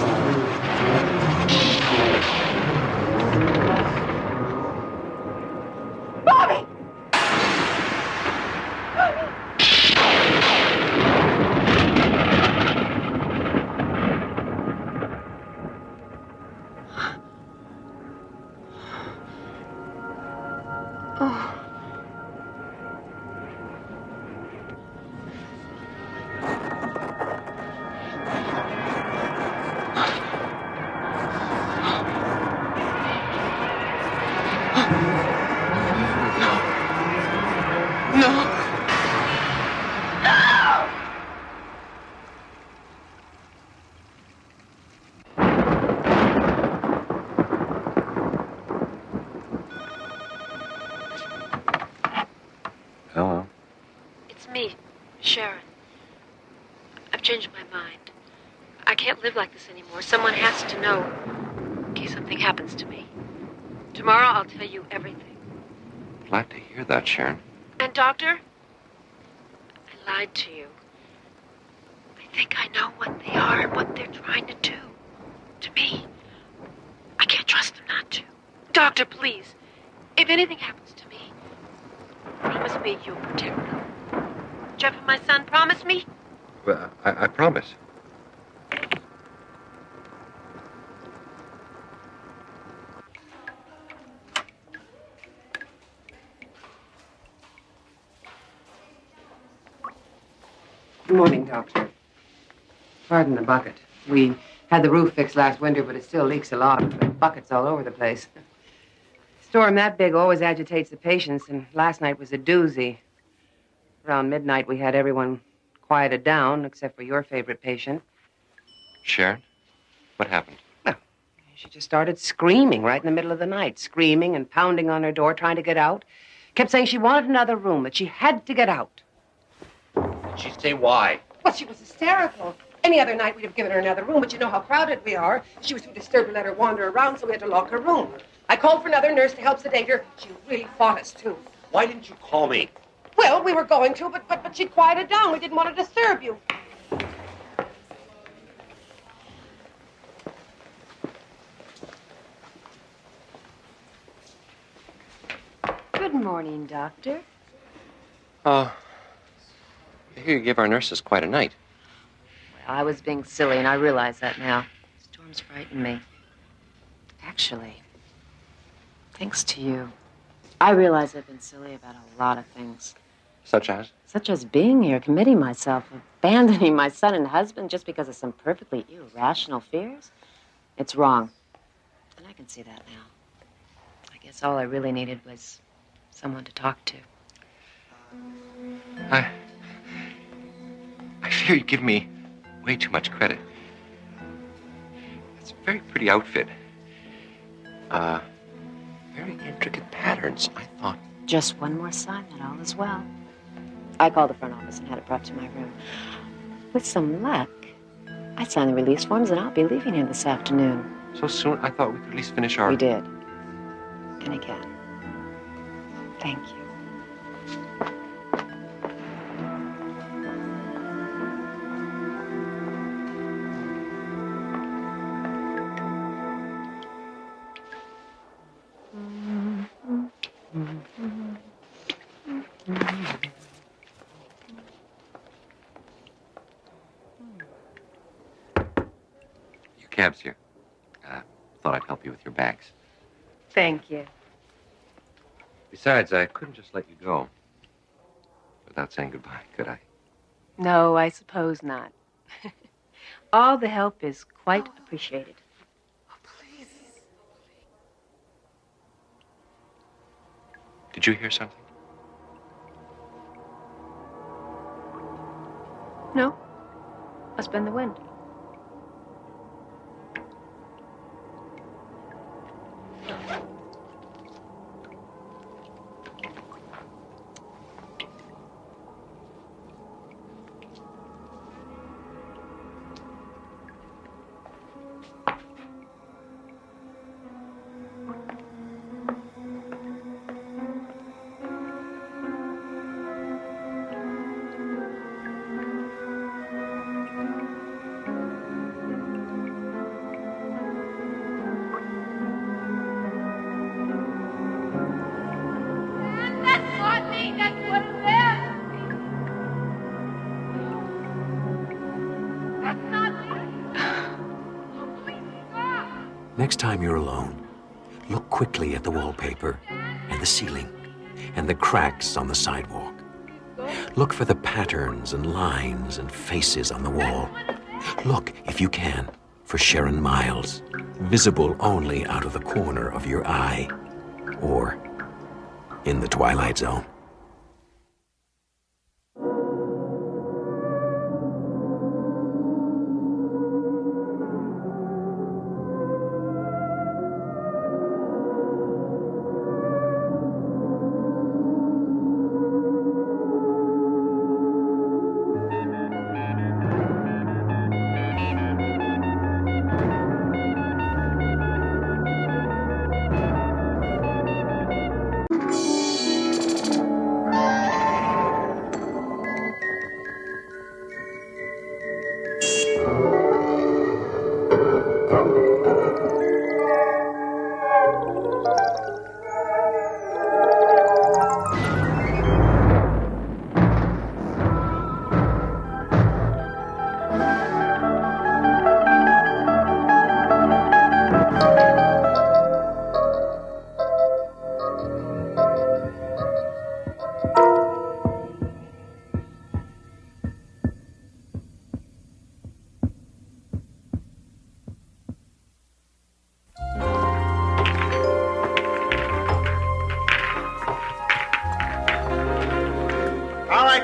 Bobby! Oh. No! Hello. It's me, Sharon. I've changed my mind. I can't live like this anymore. Someone has to know in case something happens to me. Tomorrow I'll tell you everything. Glad to hear that, Sharon. And Doctor, I lied to you. I think I know what they are and what they're trying to do. To me. I can't trust them not to. Doctor, please. If anything happens to me, promise me you'll protect them. Jeff and my son, promise me? Well, I promise. Good morning, Doctor. Pardon the bucket. We had the roof fixed last winter, but it still leaks a lot. The buckets all over the place. A storm that big always agitates the patients, and last night was a doozy. Around midnight, we had everyone quieted down, except for your favorite patient. Sharon? What happened? She just started screaming right in the middle of the night, screaming and pounding on her door, trying to get out. Kept saying she wanted another room, that she had to get out. Did she say why? Well, she was hysterical. Any other night, we'd have given her another room, but you know how crowded we are. She was too disturbed to let her wander around, so we had to lock her room. I called for another nurse to help sedate her. She really fought us, too. Why didn't you call me? Well, we were going to, but she quieted down. We didn't want to disturb you. Good morning, Doctor. I hear you give our nurses quite a night. Well, I was being silly, and I realize that now. Storms frighten me. Actually, thanks to you, I realize I've been silly about a lot of things. Such as? Such as being here, committing myself, abandoning my son and husband just because of some perfectly irrational fears. It's wrong. And I can see that now. I guess all I really needed was someone to talk to. I fear you give me way too much credit. It's a very pretty outfit. Very intricate patterns, I thought. Just one more sign that all is well. I called the front office and had it brought to my room. With some luck, I signed the release forms and I'll be leaving here this afternoon. So soon? I thought we could at least finish our... We did. And again. Thank you. Your cab's here. Thought I'd help you with your bags. Thank you. Besides, I couldn't just let you go without saying goodbye, could I? No, I suppose not. All the help is quite appreciated. Did you hear something? No? Must have been the wind. Next time you're alone, look quickly at the wallpaper and the ceiling and the cracks on the sidewalk. Look for the patterns and lines and faces on the wall. Look, if you can, for Sharon Miles, visible only out of the corner of your eye, or in the Twilight Zone.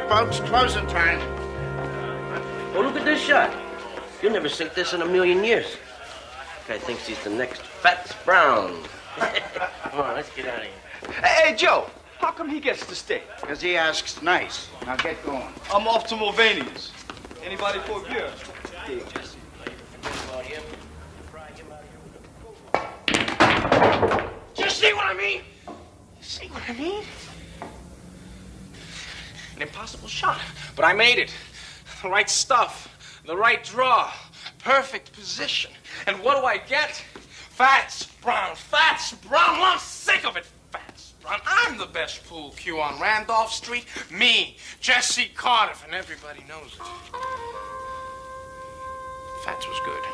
Folks, closing time. Oh, look at this shot. You'll never see this in a million years. Guy thinks he's the next Fats Brown. Come on, let's get out of here. Hey, Joe, how come he gets to stay? Because he asks nice. Now get going. I'm off to Mulvaney's. Anybody for a beer? Hey, Jesse. Do you see what I mean? You see what I mean? An impossible shot, but I made it. The right stuff, the right draw, perfect position. And what do I get? Fats Brown, Fats Brown. Well, I'm sick of it, Fats Brown. I'm the best pool cue on Randolph Street. Me, Jesse Cardiff, and everybody knows it. Fats was good.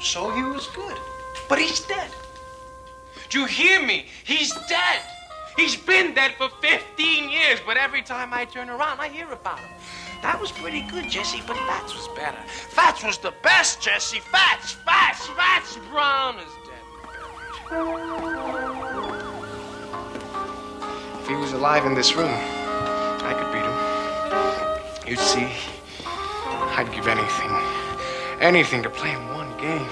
So he was good. But he's dead. Do you hear me? He's dead. He's been dead for 15 years, but every time I turn around, I hear about him. That was pretty good, Jesse, but Fats was better. Fats was the best, Jesse. Fats Brown is dead. If he was alive in this room, I could beat him. You'd see, I'd give anything to play him one game.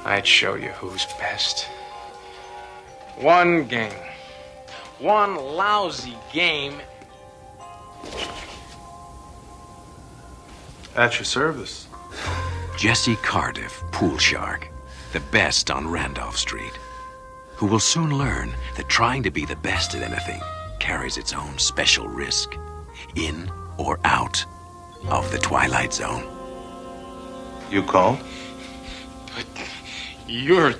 I'd show you who's best. One game. One lousy game. At your service. Jesse Cardiff, pool shark, the best on Randolph Street, who will soon learn that trying to be the best at anything carries its own special risk, in or out of the Twilight Zone. You called? But you're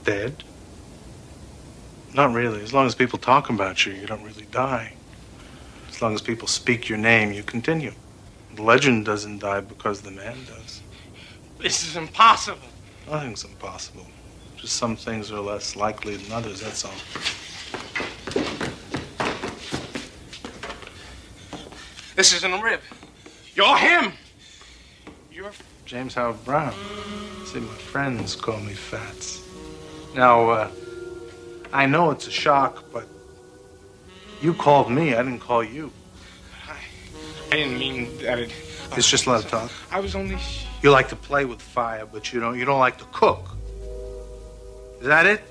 Dead? Not really. As long as people talk about you, you don't really die. As long as people speak your name, you continue. The legend doesn't die because the man does. This is impossible. Nothing's impossible. Just some things are less likely than others, that's all. This isn't a rib. You're him. You're James Howard Brown. See, my friends call me Fats. Now, I know it's a shock, but you called me. I didn't call you. I didn't mean that it... It's just let it talk. I was only... You like to play with fire, but you don't like to cook. Is that it?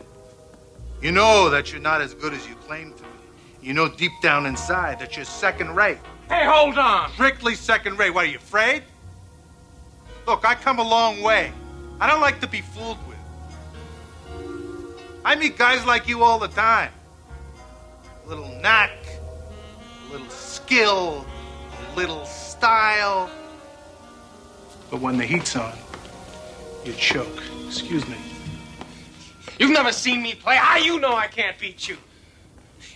You know that you're not as good as you claim to be. You know deep down inside that you're second rate. Hey, hold on! Strictly second rate. What, are you afraid? Look, I come a long way. I don't like to be fooled with. I meet guys like you all the time. A little knack, a little skill, a little style. But when the heat's on, you choke. Excuse me. You've never seen me play. How you know I can't beat you?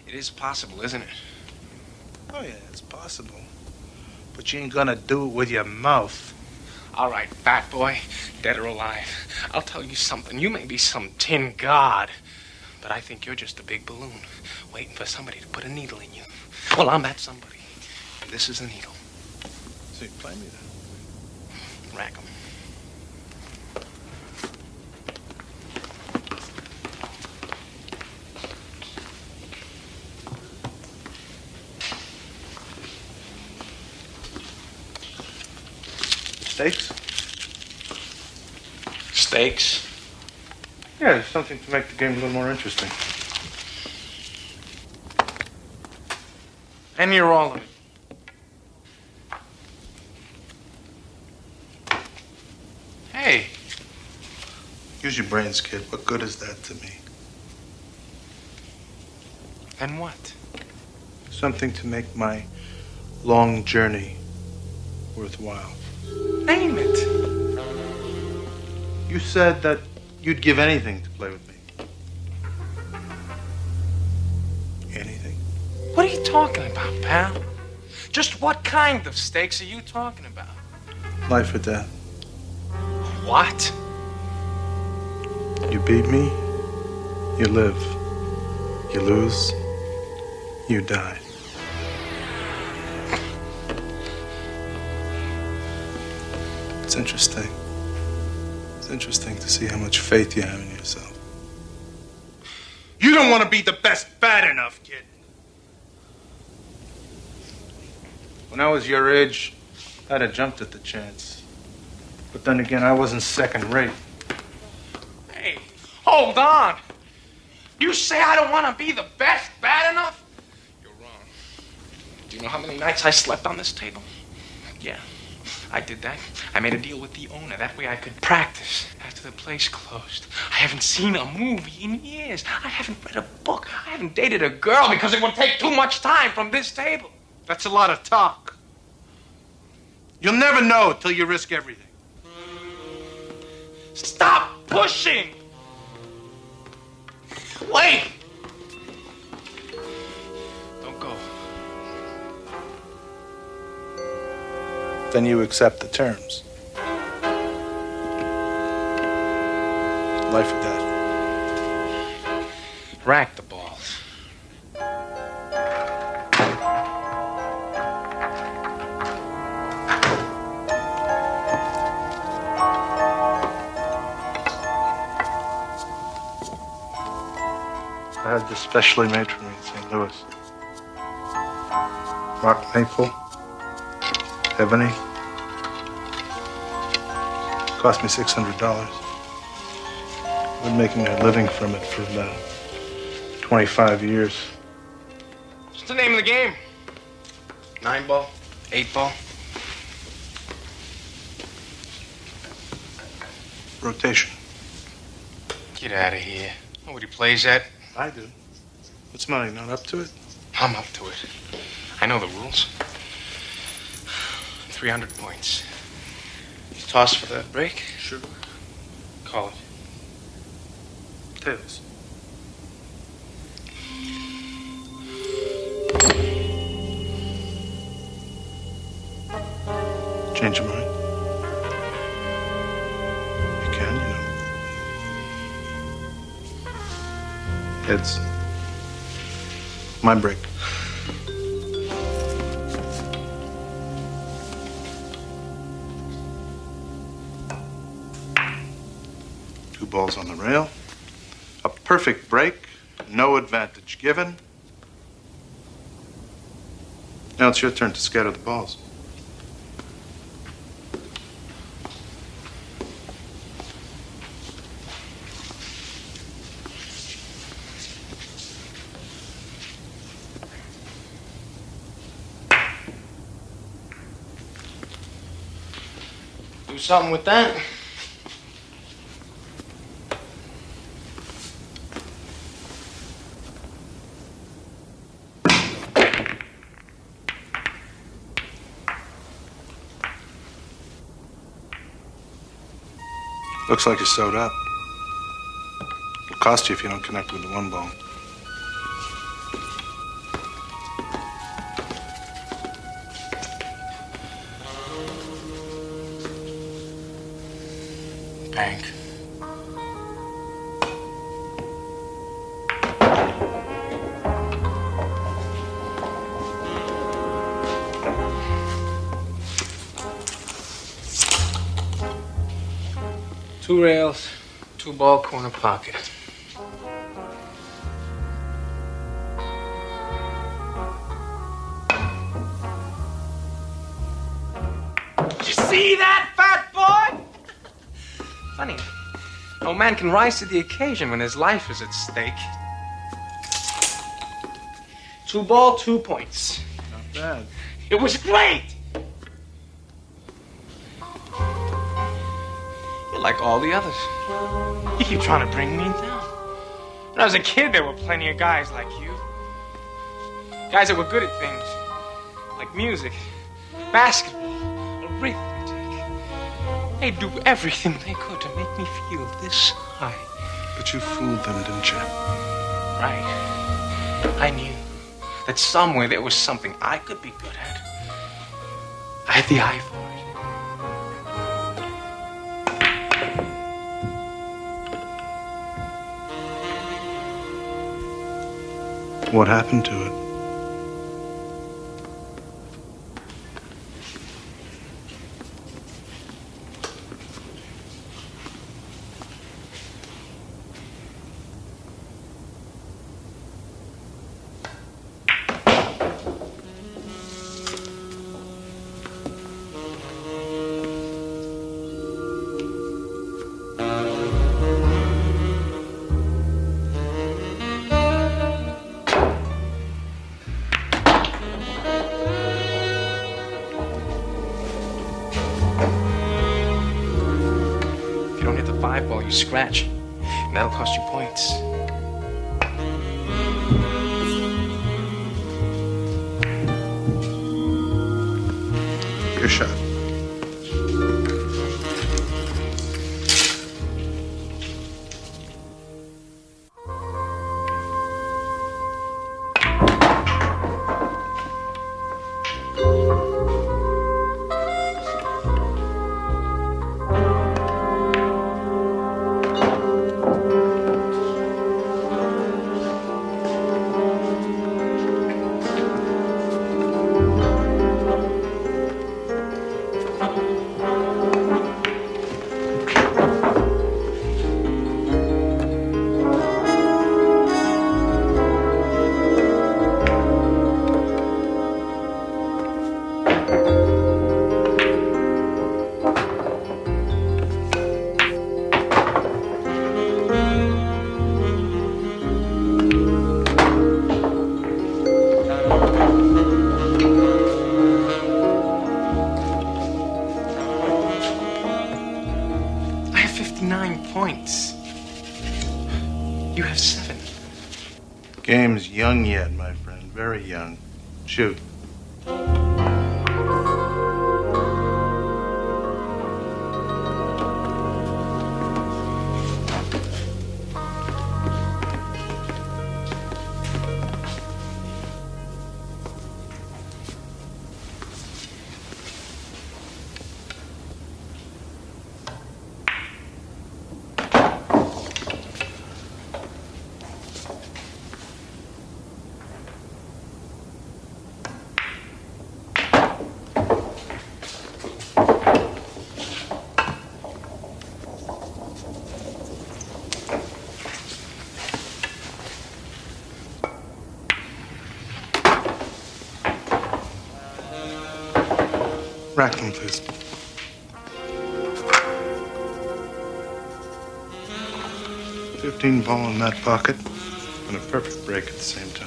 It is possible, isn't it? Oh, yeah, it's possible. But you ain't gonna do it with your mouth. All right, fat boy, dead or alive. I'll tell you something. You may be some tin god, but I think you're just a big balloon waiting for somebody to put a needle in you. Well, I'm that somebody. This is the needle. So you play me then? Rack 'em. Steaks? Steaks? Yeah, there's something to make the game a little more interesting. And you're all of it. Hey. Use your brains, kid. What good is that to me? And what? Something to make my long journey worthwhile. Name it. You said that you'd give anything to play with me. Anything? What are you talking about, pal? Just what kind of stakes are you talking about? Life or death. What? You beat me, you live. You lose, you die. It's interesting. It's interesting to see how much faith you have in yourself. You don't want to be the best bad enough, kid. When I was your age, I'd have jumped at the chance. But then again, I wasn't second rate. Hey, hold on. You say I don't want to be the best bad enough? You're wrong. Do you know how many nights I slept on this table? Yeah, I did that. I made a deal with the owner. That way I could practice after the place closed. I haven't seen a movie in years. I haven't read a book. I haven't dated a girl because it would take too much time from this table. That's a lot of talk. You'll never know till you risk everything. Stop pushing! Wait! Don't go. Then you accept the terms. Life or death. Rack the balls. I had this specially made for me in St. Louis. Rock maple, ebony. Cost me $600. I've been making a living from it for about 25 years. What's the name of the game? 9-ball? 8-ball? Rotation. Get out of here. Nobody plays that. I do. What's money, not up to it? I'm up to it. I know the rules. 300 points. You toss for that break? Sure. Call it. Tails. Change your mind? You can, you know. Heads. My break. Two balls on the rail. A perfect break. no advantage given. Now it's your turn to scatter the balls. Do something with that. Looks like you're sewed up. It'll cost you if you don't connect with the one ball. Bank. Two rails, two ball, corner pocket. Did you see that, fat boy? Funny. No man can rise to the occasion when his life is at stake. 2 ball, 2 points. Not bad. It was great! You're like all the others. You keep trying to bring me down. When I was a kid, there were plenty of guys like you. Guys that were good at things. Like music, basketball, arithmetic. They'd do everything they could to make me feel this high. But you fooled them, didn't you? Right. I knew that somewhere there was something I could be good at. I had the eye for it. What happened to it? Ball, you scratch. And that'll cost you points. Your shot. Points. You have 7. Game's young yet, my friend. Very young. Shoot. Rack them, please. $15 ball in that pocket, and a perfect break at the same time.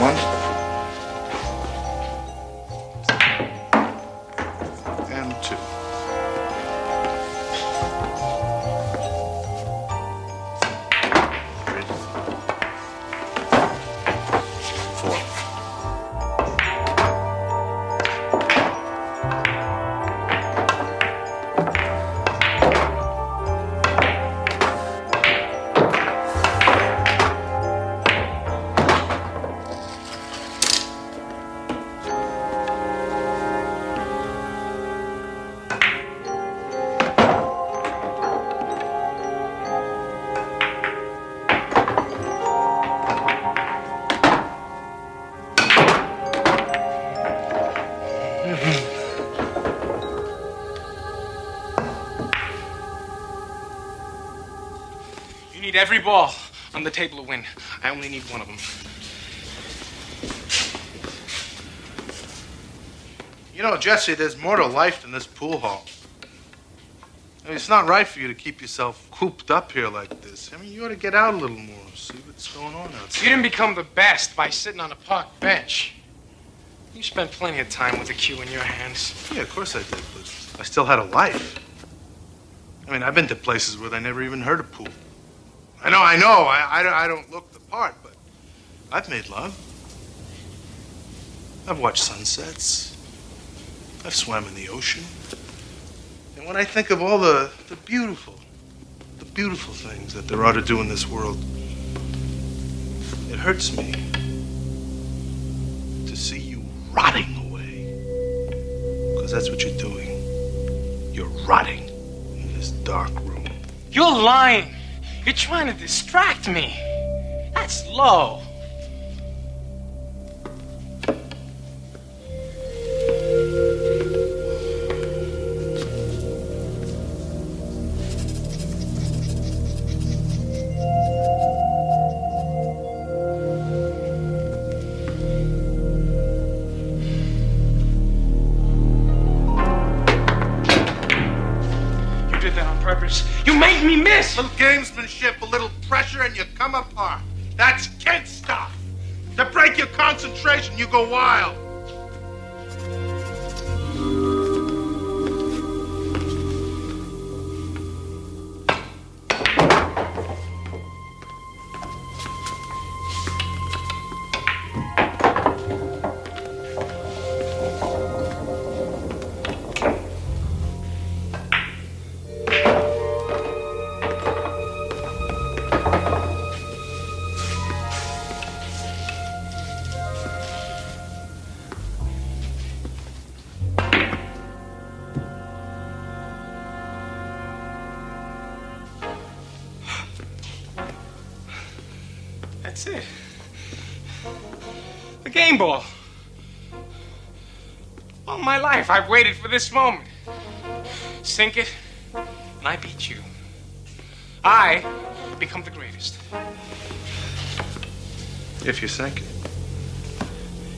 One. And two. Three. Four. You need every ball on the table to win. I only need one of them. You know, Jesse, there's more to life than this pool hall. I mean, it's not right for you to keep yourself cooped up here like this. I mean, you ought to get out a little more, see what's going on outside. You didn't become the best by sitting on a park bench. You spent plenty of time with the cue in your hands. Yeah, of course I did, but I still had a life. I mean, I've been to places where they never even heard of pool. I know. I don't look the part, but I've made love. I've watched sunsets. I've swam in the ocean. And when I think of all the beautiful things that there are to do in this world, it hurts me to see you rotting away. Because that's what you're doing. You're rotting in this dark room. You're lying. You're trying to distract me. That's low. You made me miss! Little gamesmanship, a little pressure, and you come apart. That's kid stuff. To break your concentration, you go wild. That's it. The game ball. All my life, I've waited for this moment. Sink it, and I beat you. I become the greatest. If you sink it.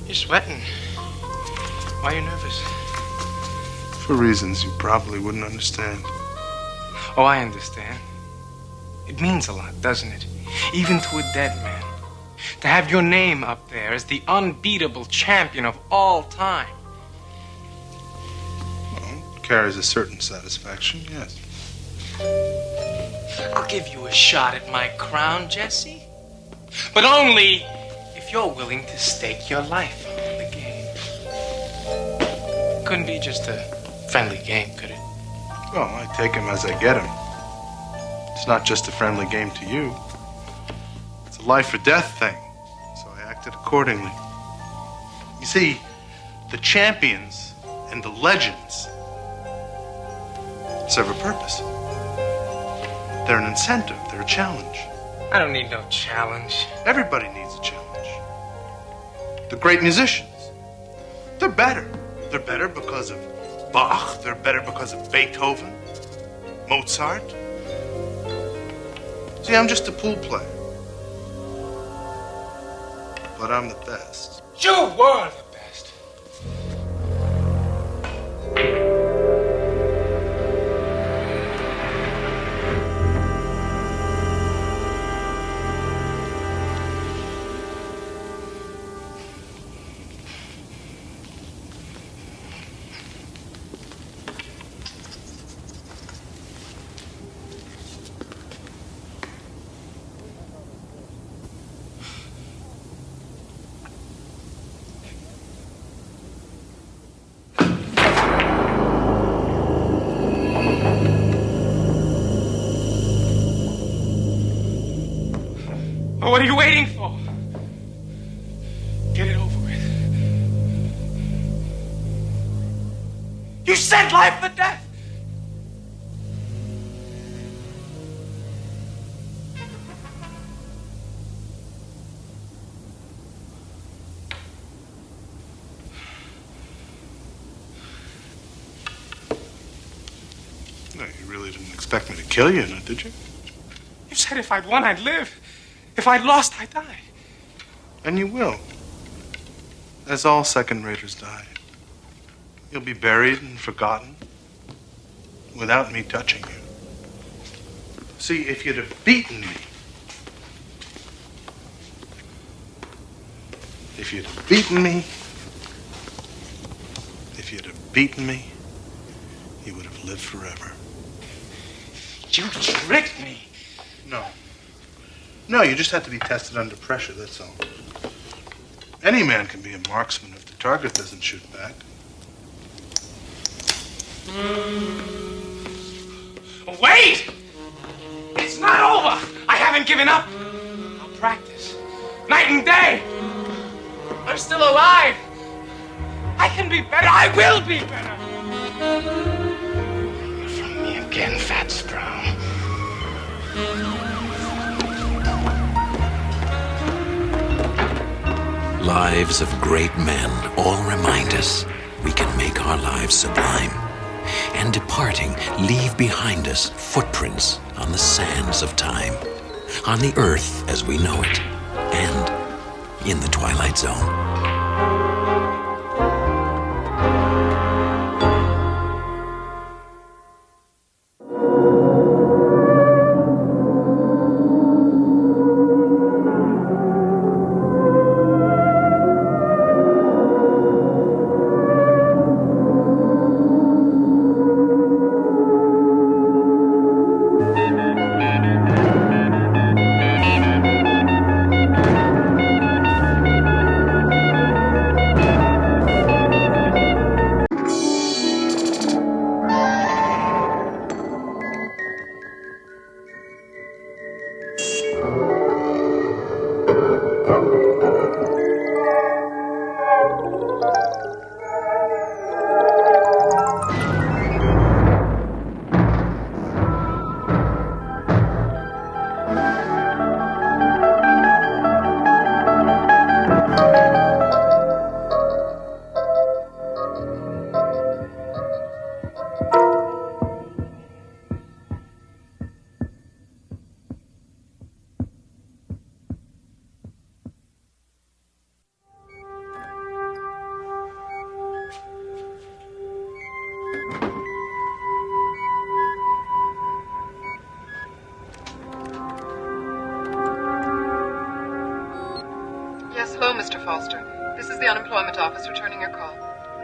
You're sweating. Why are you nervous? For reasons you probably wouldn't understand. Oh, I understand. It means a lot, doesn't it? Even to a dead man. To have your name up there as the unbeatable champion of all time. Well, it carries a certain satisfaction, yes. I'll give you a shot at my crown, Jesse. But only if you're willing to stake your life on the game. Couldn't be just a friendly game, could it? Well, I take him as I get him. It's not just a friendly game to you. It's a life or death thing. So I acted accordingly. You see, the champions and the legends serve a purpose. They're an incentive. They're a challenge. I don't need no challenge. Everybody needs a challenge. The great musicians, they're better. They're better because of of Bach. They're better because of Beethoven, Mozart. See, I'm just a pool player. But I'm the best. You were the best. What are you waiting for? Get it over with. You said life or death. No, you really didn't expect me to kill you, no, did you? You said if I'd won, I'd live. If I'd lost, I'd die. And you will. As all second-raters die. You'll be buried and forgotten without me touching you. See, if you'd have beaten me, if you'd have beaten me, you would have lived forever. You tricked me. No. No, you just have to be tested under pressure, that's all. Any man can be a marksman if the target doesn't shoot back. Wait! It's not over! I haven't given up. I'll practice. Night and day. I'm still alive. I can be better. I will be better. From me again, Fat Sprout. Lives of great men all remind us we can make our lives sublime. And departing, leave behind us footprints on the sands of time, on the earth as we know it, and in the Twilight Zone.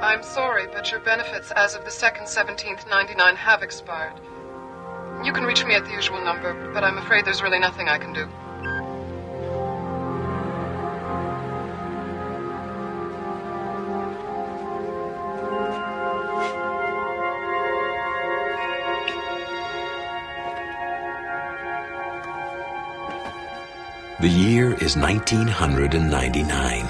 I'm sorry, but your benefits as of the 2nd, 17th, 99 have expired. You can reach me at the usual number, but I'm afraid there's really nothing I can do. The year is 1999.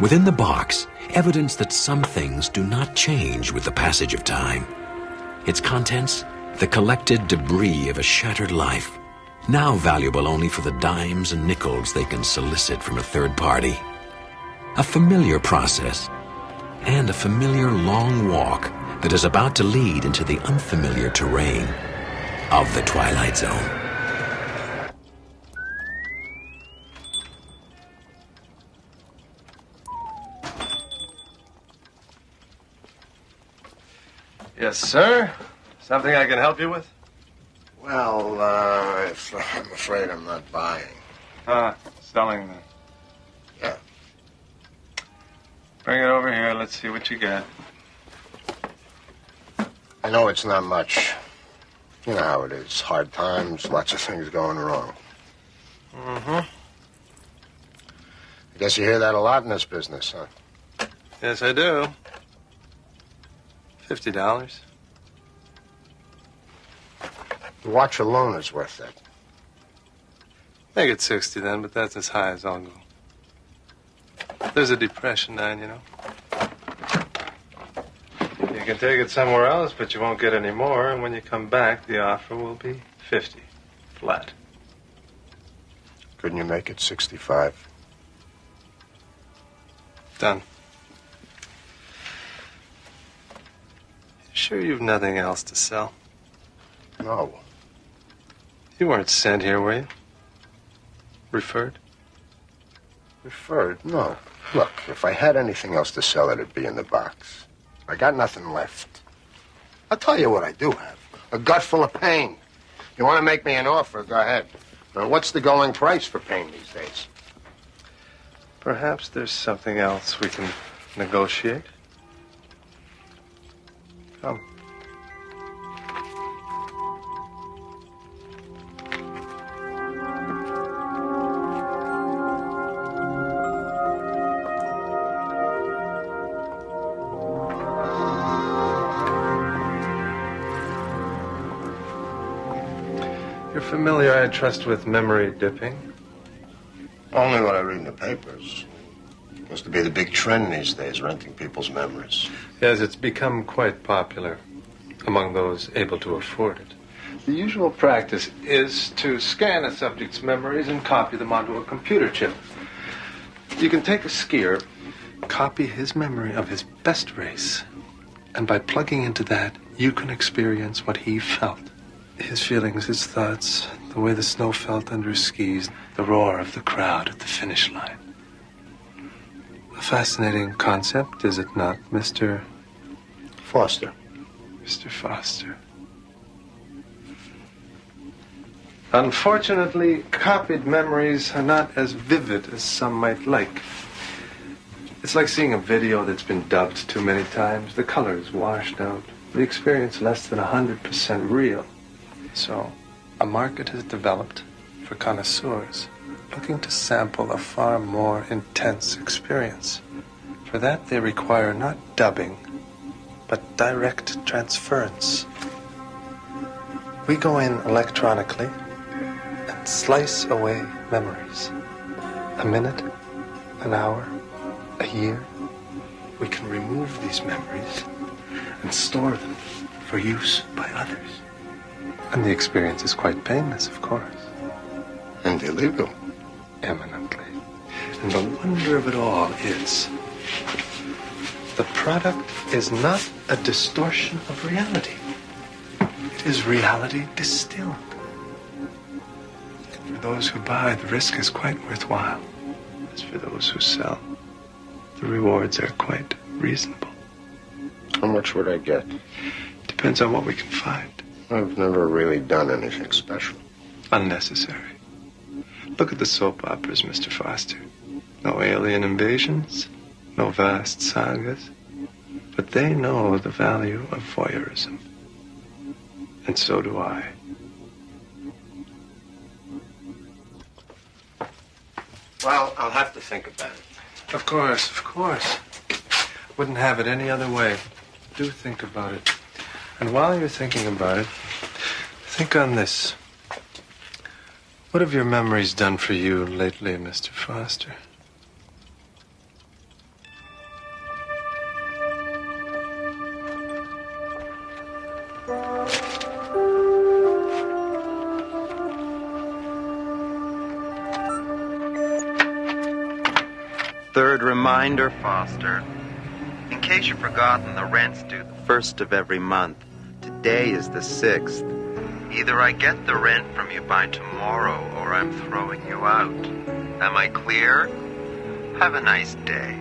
Within the box, evidence that some things do not change with the passage of time. Its contents, the collected debris of a shattered life, now valuable only for the dimes and nickels they can solicit from a third party. A familiar process, and a familiar long walk that is about to lead into the unfamiliar terrain of the Twilight Zone. Yes, sir. Something I can help you with? Well, I'm afraid I'm not buying. Selling then. Yeah. Bring it over here. Let's see what you got. I know it's not much. You know how it is. Hard times, lots of things going wrong. Mm-hmm. I guess you hear that a lot in this business, huh? Yes, I do. $50. The watch alone is worth that. Make it 60 then, but that's as high as I'll go. There's a depression now, you know. You can take it somewhere else, but you won't get any more, and when you come back, the offer will be 50. Flat. Couldn't you make it 65? Done. Sure you've nothing else to sell? No. You weren't sent here, were you? Referred? Referred? No. Look, if I had anything else to sell, it'd be in the box. I got nothing left. I'll tell you what I do have. A gut full of pain. You want to make me an offer, go ahead. What's the going price for pain these days? Perhaps there's something else we can negotiate. Come. You're familiar, I trust, with memory dipping? Only what I read in the papers. Seems to be the big trend these days, renting people's memories. Yes, it's become quite popular among those able to afford it. The usual practice is to scan a subject's memories and copy them onto a computer chip. You can take a skier, copy his memory of his best race, and by plugging into that, you can experience what he felt. His feelings, his thoughts, the way the snow felt under his skis, the roar of the crowd at the finish line. A fascinating concept, is it not, Mr. Foster? Mr. Foster. Unfortunately, copied memories are not as vivid as some might like. It's like seeing a video that's been dubbed too many times. The color is washed out. The experience less than 100% real. So, a market has developed for connoisseurs looking to sample a far more intense experience. For that, they require not dubbing, but direct transference. We go in electronically and slice away memories. A minute, an hour, a year. We can remove these memories and store them for use by others. And the experience is quite painless, of course. And illegal. Eminently. And the wonder of it all is the product is not a distortion of reality. It is reality distilled. For those who buy, the risk is quite worthwhile. As for those who sell, the rewards are quite reasonable. How much would I get? Depends on what we can find. I've never really done anything special. Unnecessary. Look at the soap operas, Mr. Foster. No alien invasions, no vast sagas. But they know the value of voyeurism. And so do I. Well, I'll have to think about it. Of course, of course. Wouldn't have it any other way. Do think about it. And while you're thinking about it, think on this. What have your memories done for you lately, Mr. Foster? Third reminder, Foster. In case you've forgotten, the rent's due the 1st of every month. Today is the 6th. Either I get the rent from you by tomorrow, or I'm throwing you out. Am I clear? Have a nice day.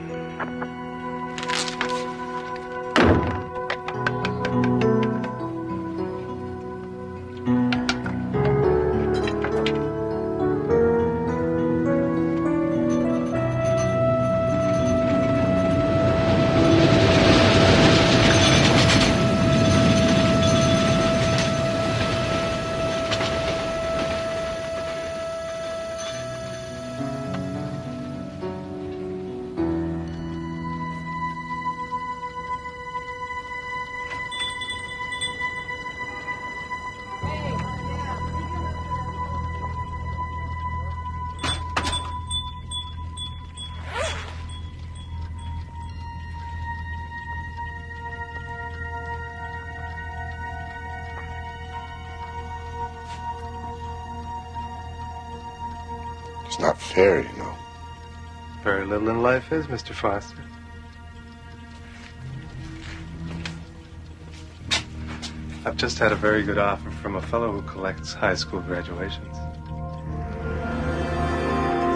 It's not fair, you know. Very little in life is, Mr. Foster. I've just had a very good offer from a fellow who collects high school graduations.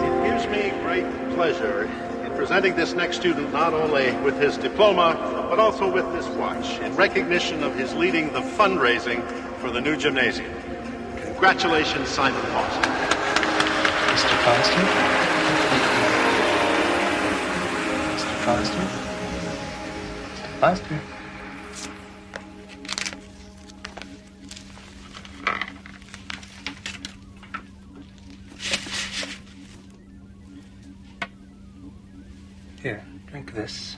It gives me great pleasure in presenting this next student not only with his diploma, but also with this watch in recognition of his leading the fundraising for the new gymnasium. Congratulations, Simon Foster. Mr. Foster? Mr. Foster? Mr. Foster? Here, drink this.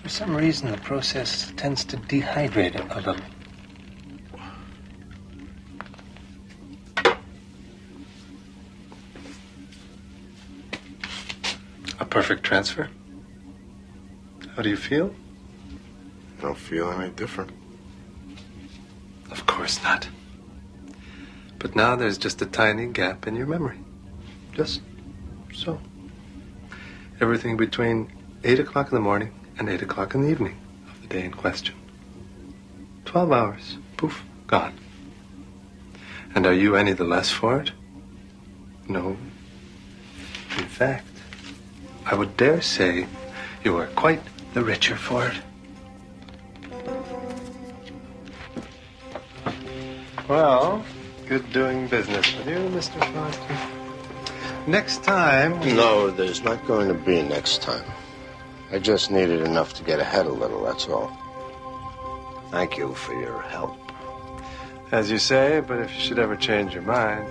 For some reason, the process tends to dehydrate it a little. A perfect transfer? How do you feel? I don't feel any different. Of course not. But now there's just a tiny gap in your memory. Just so. Everything between 8 o'clock in the morning and 8 o'clock in the evening of the day in question. 12 hours. Poof. Gone. And are you any the less for it? No. In fact, I would dare say you are quite the richer for it. Well, good doing business with you, Mr. Foster. Next time... No, there's not going to be next time. I just needed enough to get ahead a little, that's all. Thank you for your help. As you say, but if you should ever change your mind...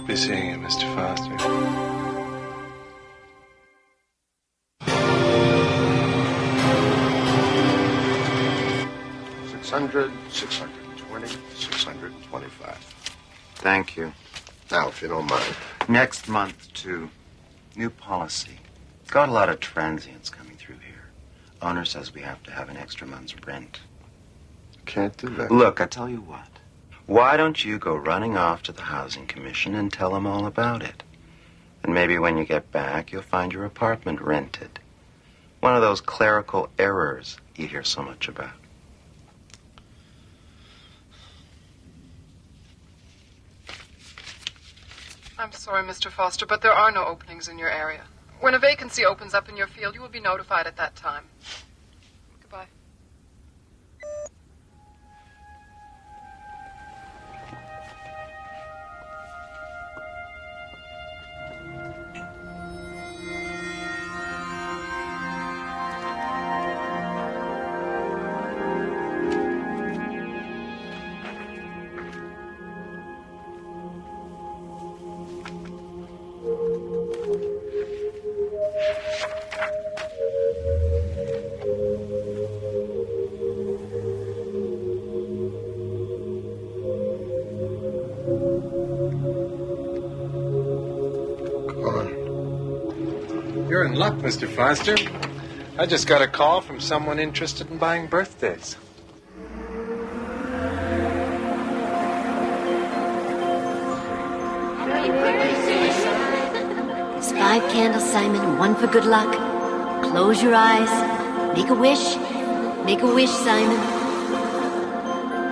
Be seeing you, Mr. Foster. 620, 625. Thank you. Now, if you don't mind. Next month, too. New policy. Got a lot of transients coming through here. Owner says we have to have an extra month's rent. Can't do that. Look, I tell you what. Why don't you go running off to the Housing Commission and tell them all about it? And maybe when you get back, you'll find your apartment rented. One of those clerical errors you hear so much about. I'm sorry, Mr. Foster, but there are no openings in your area. When a vacancy opens up in your field, you will be notified at that time. Goodbye. You're in luck, Mr. Foster. I just got a call from someone interested in buying birthdays. There's 5 candles, Simon, 1 for good luck. Close your eyes. Make a wish. Make a wish, Simon.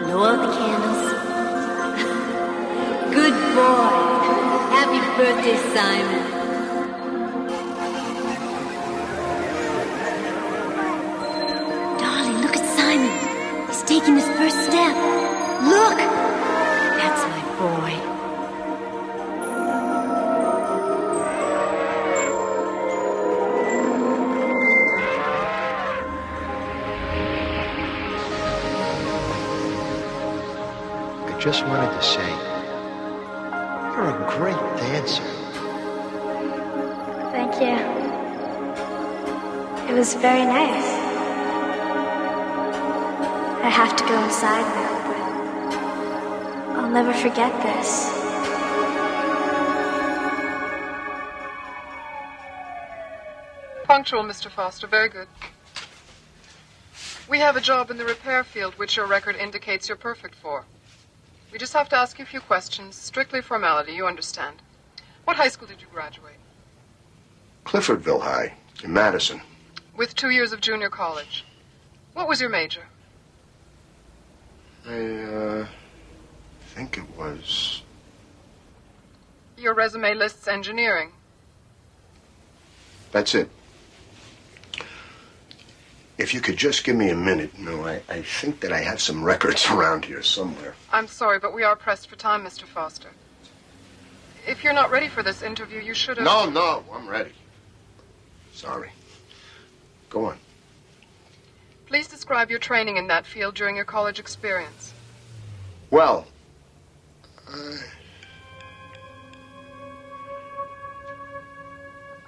Blow out the candles. Good boy. Happy birthday, Simon. Darling, look at Simon. He's taking his first step. Look! That's my boy. I just wanted to say, you're a great dancer. Thank you. It was very nice. I have to go inside now, but I'll never forget this. Punctual, Mr. Foster. Very good. We have a job in the repair field which your record indicates you're perfect for. We just have to ask you a few questions. Strictly formality, you understand. What high school did you graduate? Cliffordville High in Madison. With 2 years of junior college. What was your major? I think it was... Your resume lists engineering. That's it. If you could just give me a minute, I think that I have some records around here somewhere. I'm sorry, but we are pressed for time, Mr. Foster. If you're not ready for this interview, you should have... No, I'm ready. Sorry. Go on. Please describe your training in that field during your college experience. Well,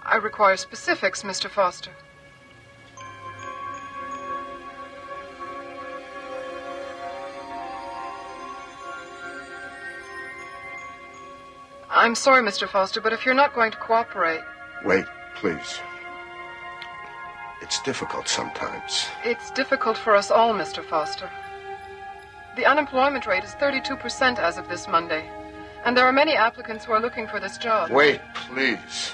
I require specifics, Mr. Foster. I'm sorry, Mr. Foster, but if you're not going to cooperate... Wait, please. It's difficult sometimes. It's difficult for us all, Mr. Foster. The unemployment rate is 32% as of this Monday, and there are many applicants who are looking for this job. Wait, please.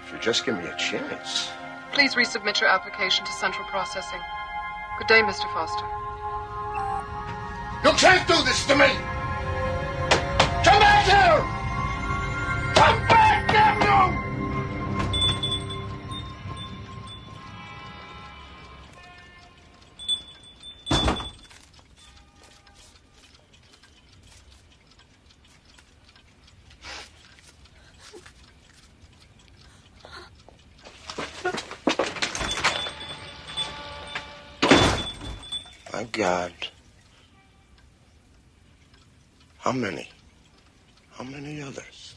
If you just give me a chance. Please resubmit your application to Central Processing. Good day, Mr. Foster. You can't do this to me! Come back here! Come back, damn you! My God. How many? How many others?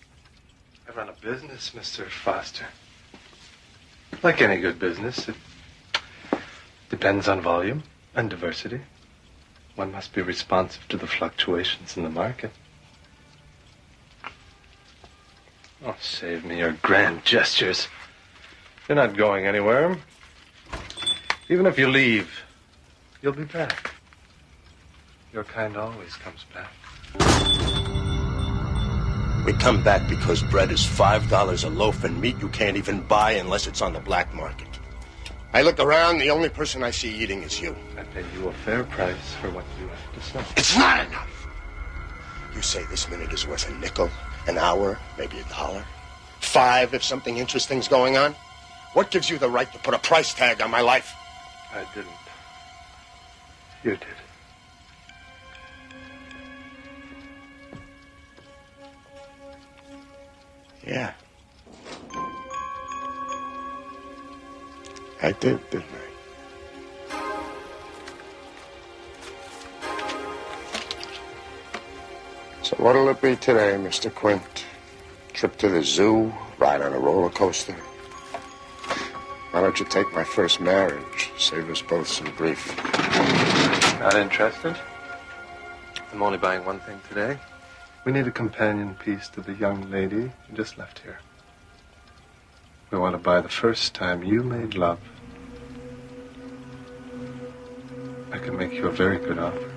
I run a business, Mr. Foster. Like any good business, it depends on volume and diversity. One must be responsive to the fluctuations in the market. Oh, save me your grand gestures. You're not going anywhere. Even if you leave, you'll be back. Your kind always comes back. We come back because bread is $5 a loaf and meat you can't even buy unless it's on the black market. I look around, the only person I see eating is you. I pay you a fair price for what you have to sell. It's not enough. You say this minute is worth a nickel, an hour, maybe $1. $5 if something interesting's going on. What gives you the right to put a price tag on my life? I didn't. You did. Yeah. I did, didn't I? So what'll it be today, Mr. Quint? Trip to the zoo? Ride on a roller coaster? Why don't you take my first marriage? Save us both some grief. Not interested? I'm only buying one thing today. We need a companion piece to the young lady who just left here. We want to buy the first time you made love. I can make you a very good offer.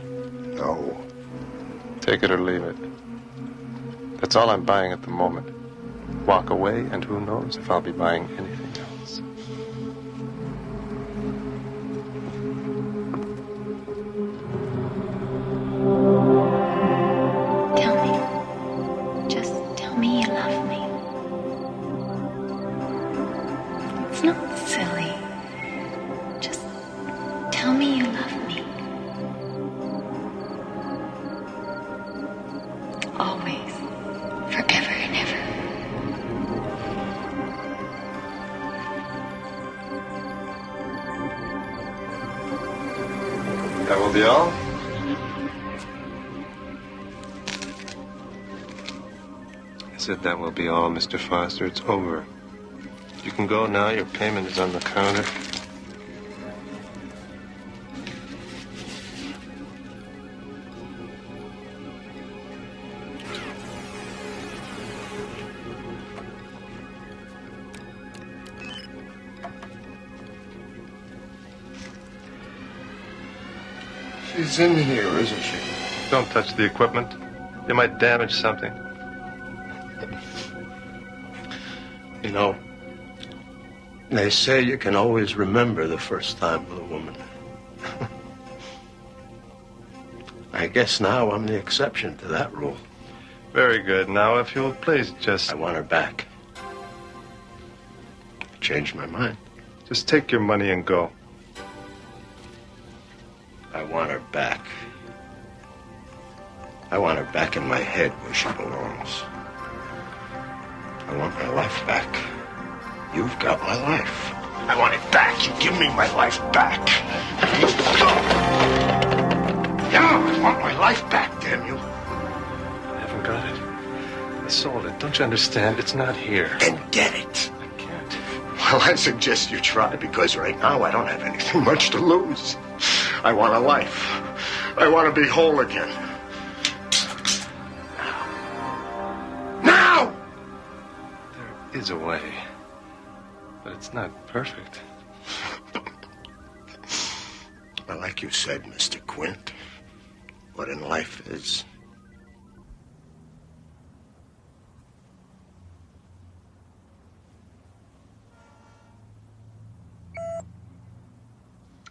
No. Take it or leave it. That's all I'm buying at the moment. Walk away, and who knows if I'll be buying anything else. Tell me. Just tell me you love me. It's not silly. Just tell me you love me. Always. Forever and ever. That will be all? I said that will be all, Mr. Foster. It's over. You can go now. Your payment is on the counter. She's in here, isn't she? Don't touch the equipment. You might damage something. You know, they say you can always remember the first time with a woman. I guess now I'm the exception to that rule. Very good. Now, if you'll please just... I want her back. I changed my mind. Just take your money and go. I want her back. I want her back in my head where she belongs. I want my life back. You've got my life. I want it back. You give me my life back. Yeah, I want my life back, damn you. I haven't got it. I sold it. Don't you understand? It's not here. Then get it. I can't. Well, I suggest you try, because right now I don't have anything much to lose. I want a life. I want to be whole again. Now! There is a way. But it's not perfect. Well, like you said, Mr. Quint, what in life is...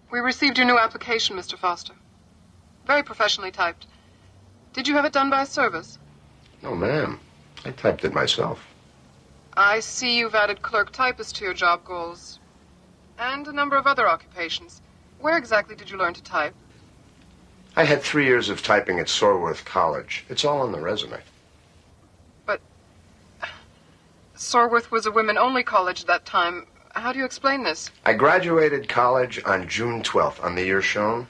We received your new application, Mr. Foster. Very professionally typed. Did you have it done by a service? No, ma'am. I typed it myself. I see you've added clerk typist to your job goals. And a number of other occupations. Where exactly did you learn to type? I had 3 years of typing at Sorworth College. It's all on the resume. But Sorworth was a women-only college at that time. How do you explain this? I graduated college on June 12th, on the year shown.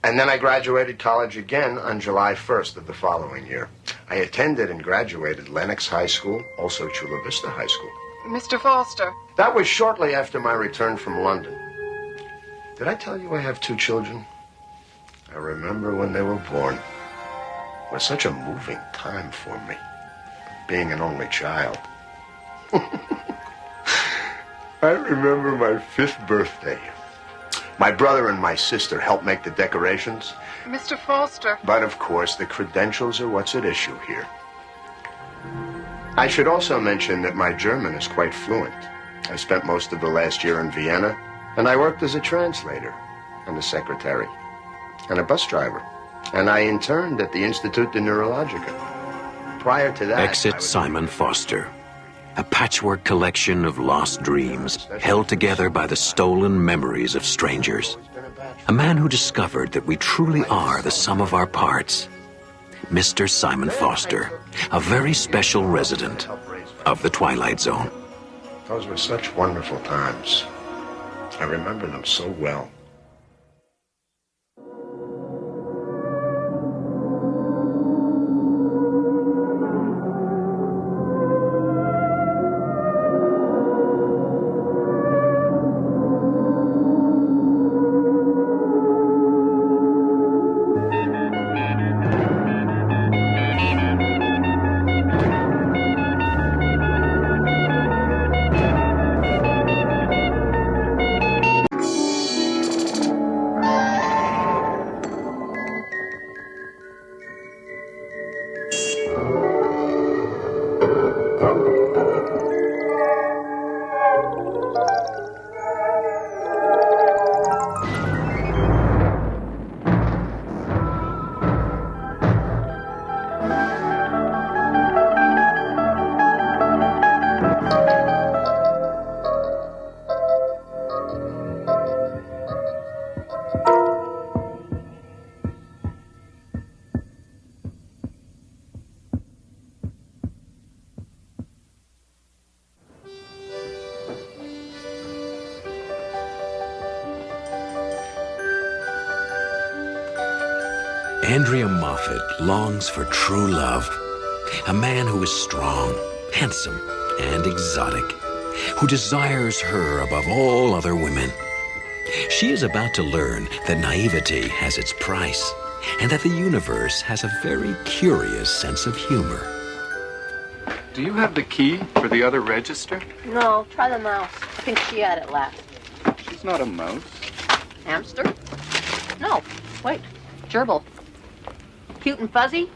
And then I graduated college again on July 1st of the following year. I attended and graduated Lenox High School, also Chula Vista High School. Mr. Foster. That was shortly after my return from London. Did I tell you I have 2 children? I remember when they were born. It was such a moving time for me, being an only child. I remember my 5th birthday. My brother and my sister helped make the decorations. Mr. Foster. But, of course, the credentials are what's at issue here. I should also mention that my German is quite fluent. I spent most of the last year in Vienna, and I worked as a translator and a secretary and a bus driver. And I interned at the Institut de Neurologica. Prior to that... Exit Simon Foster. A patchwork collection of lost dreams held together by the stolen memories of strangers. A man who discovered that we truly are the sum of our parts. Mr. Simon Foster, a very special resident of the Twilight Zone. Those were such wonderful times. I remember them so well. Andrea Moffat longs for true love. A man who is strong, handsome, and exotic, who desires her above all other women. She is about to learn that naivety has its price, and that the universe has a very curious sense of humor. Do you have the key for the other register? No, try the mouse. I think she had it last. She's not a mouse. Hamster? No. Wait. Gerbil. Cute and fuzzy?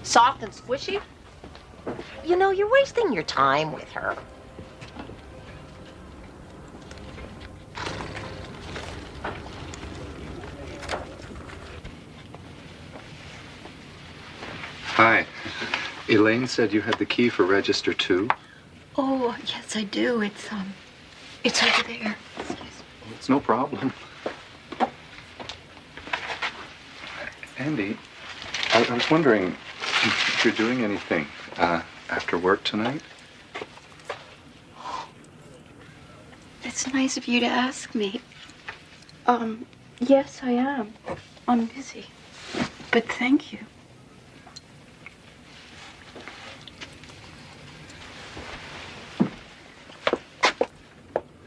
Soft and squishy? You know, you're wasting your time with her. Hi. Elaine said you had the key for register 2. Oh, yes, I do. It's over there. It's no problem. Andy, I was wondering if you're doing anything after work tonight? It's nice of you to ask me. Yes, I am. I'm busy. But thank you.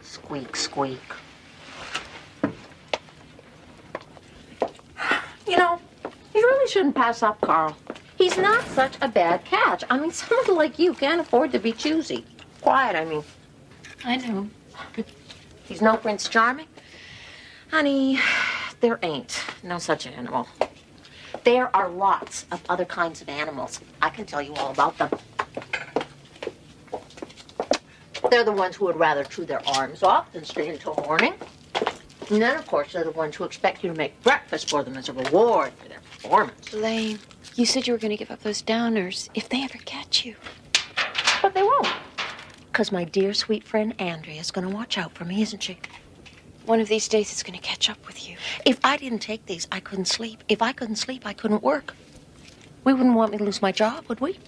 Squeak, squeak. You know, you really shouldn't pass up Carl. He's not such a bad catch. I mean, someone like you can't afford to be choosy. Quiet, I mean. I know, but he's no Prince Charming. Honey, there ain't no such animal. There are lots of other kinds of animals. I can tell you all about them. They're the ones who would rather chew their arms off than stay until morning. And then, of course, they're the ones who expect you to make breakfast for them as a reward for their performance. Elaine, you said you were going to give up those downers if they ever catch you. But they won't. Because my dear, sweet friend Andrea is going to watch out for me, isn't she? One of these days it's going to catch up with you. If I didn't take these, I couldn't sleep. If I couldn't sleep, I couldn't work. We wouldn't want me to lose my job, would we?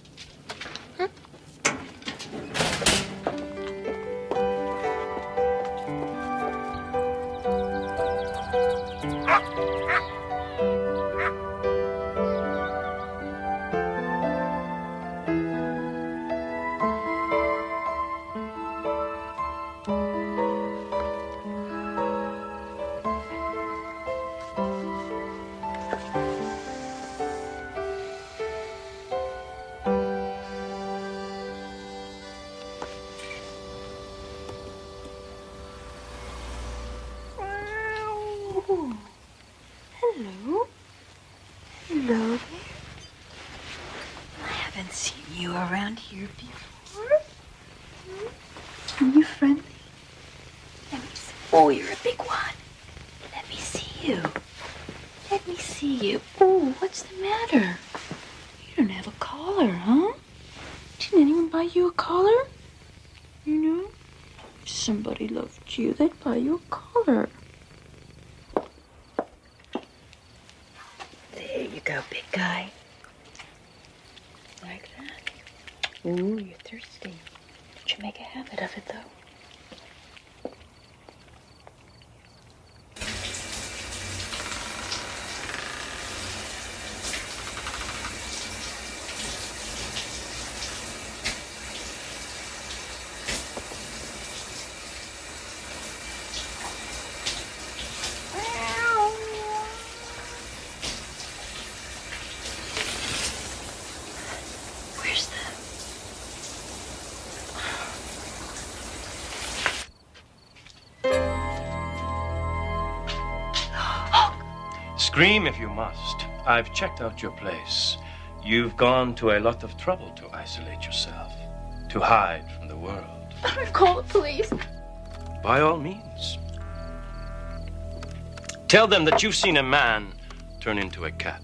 Hello. Hello there. I haven't seen you around here before. Are you friendly? Let me see. Oh, you're a big one. Let me see you. Let me see you. Oh, what's the matter? You don't have a collar, huh? Didn't anyone buy you a collar? You know? If somebody loved you, they'd buy you a collar. There you go, big guy. Like that. Ooh, you're thirsty. Did you make a habit of it, though? Where's the... Scream if you must. I've checked out your place. You've gone to a lot of trouble to isolate yourself, to hide from the world. Call the police. By all means. Tell them that you've seen a man turn into a cat.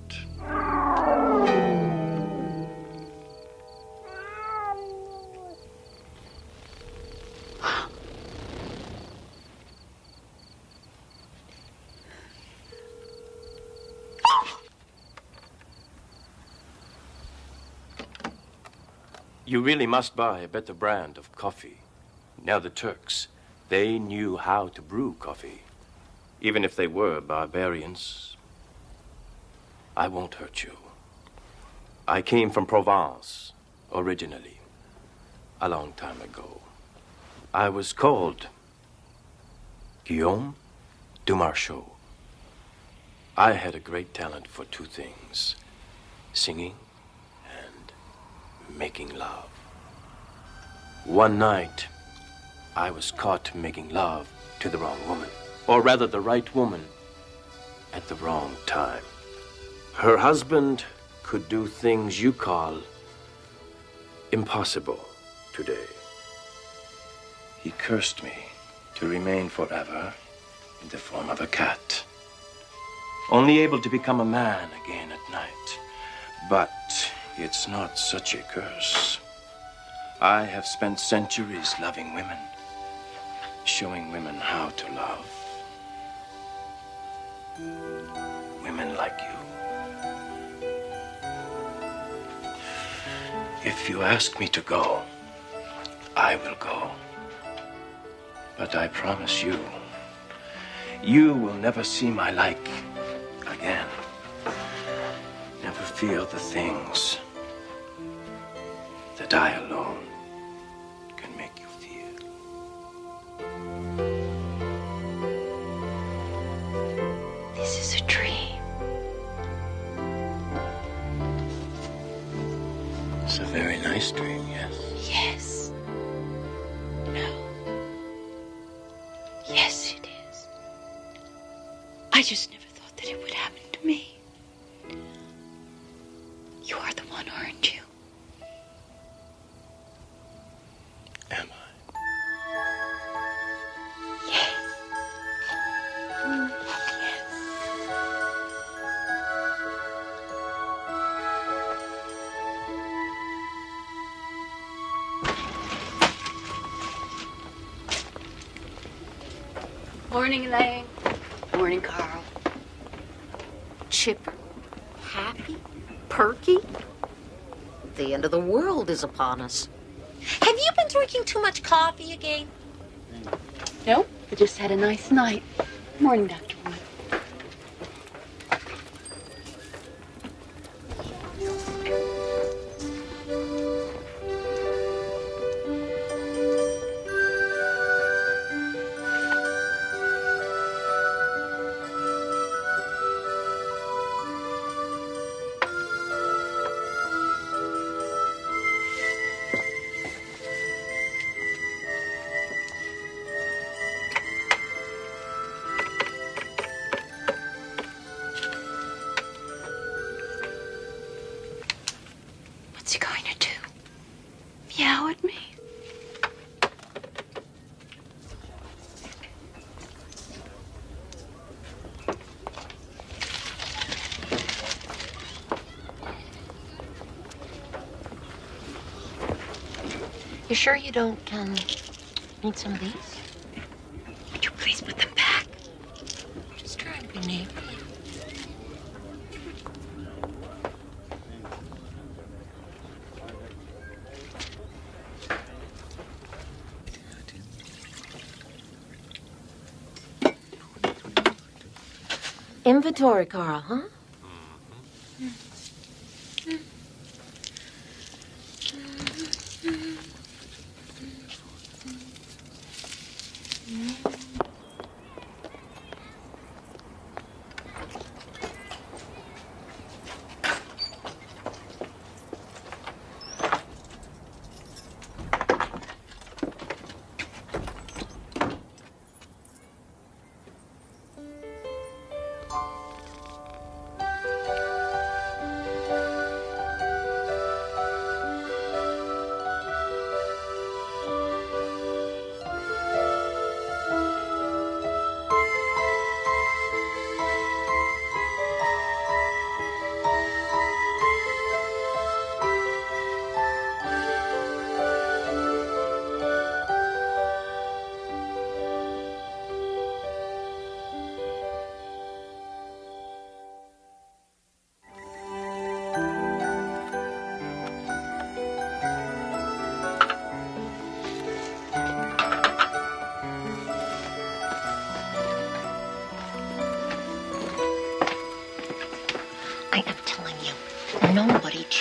You really must buy a better brand of coffee. Now the Turks, they knew how to brew coffee, even if they were barbarians. I won't hurt you. I came from Provence, originally, a long time ago. I was called Guillaume Dumarchot. I had a great talent for two things, singing and making love. One night, I was caught making love to the wrong woman, or rather the right woman at the wrong time. Her husband could do things you call impossible today. He cursed me to remain forever in the form of a cat, only able to become a man again at night. But it's not such a curse. I have spent centuries loving women, showing women how to love. Women like you. If you ask me to go, I will go. But I promise you, you will never see my like again. Never feel the things that I alone can make you feel. This is a dream. It's a very nice dream, yes? Yes. No. Yes, it is. I just never thought that it would happen to me. You are the one, aren't you? Am I? Yes. Morning, Elaine. Morning, Carl. Chipper, happy, perky. The end of the world is upon us. Have you been drinking too much coffee again? Nope. I just had a nice night. Morning, Dr. Wood. What's he going to do? Meow at me? You sure you don't, need some of these? Would you please put them back? Just trying to be neighborly. Inventory, Carl, huh?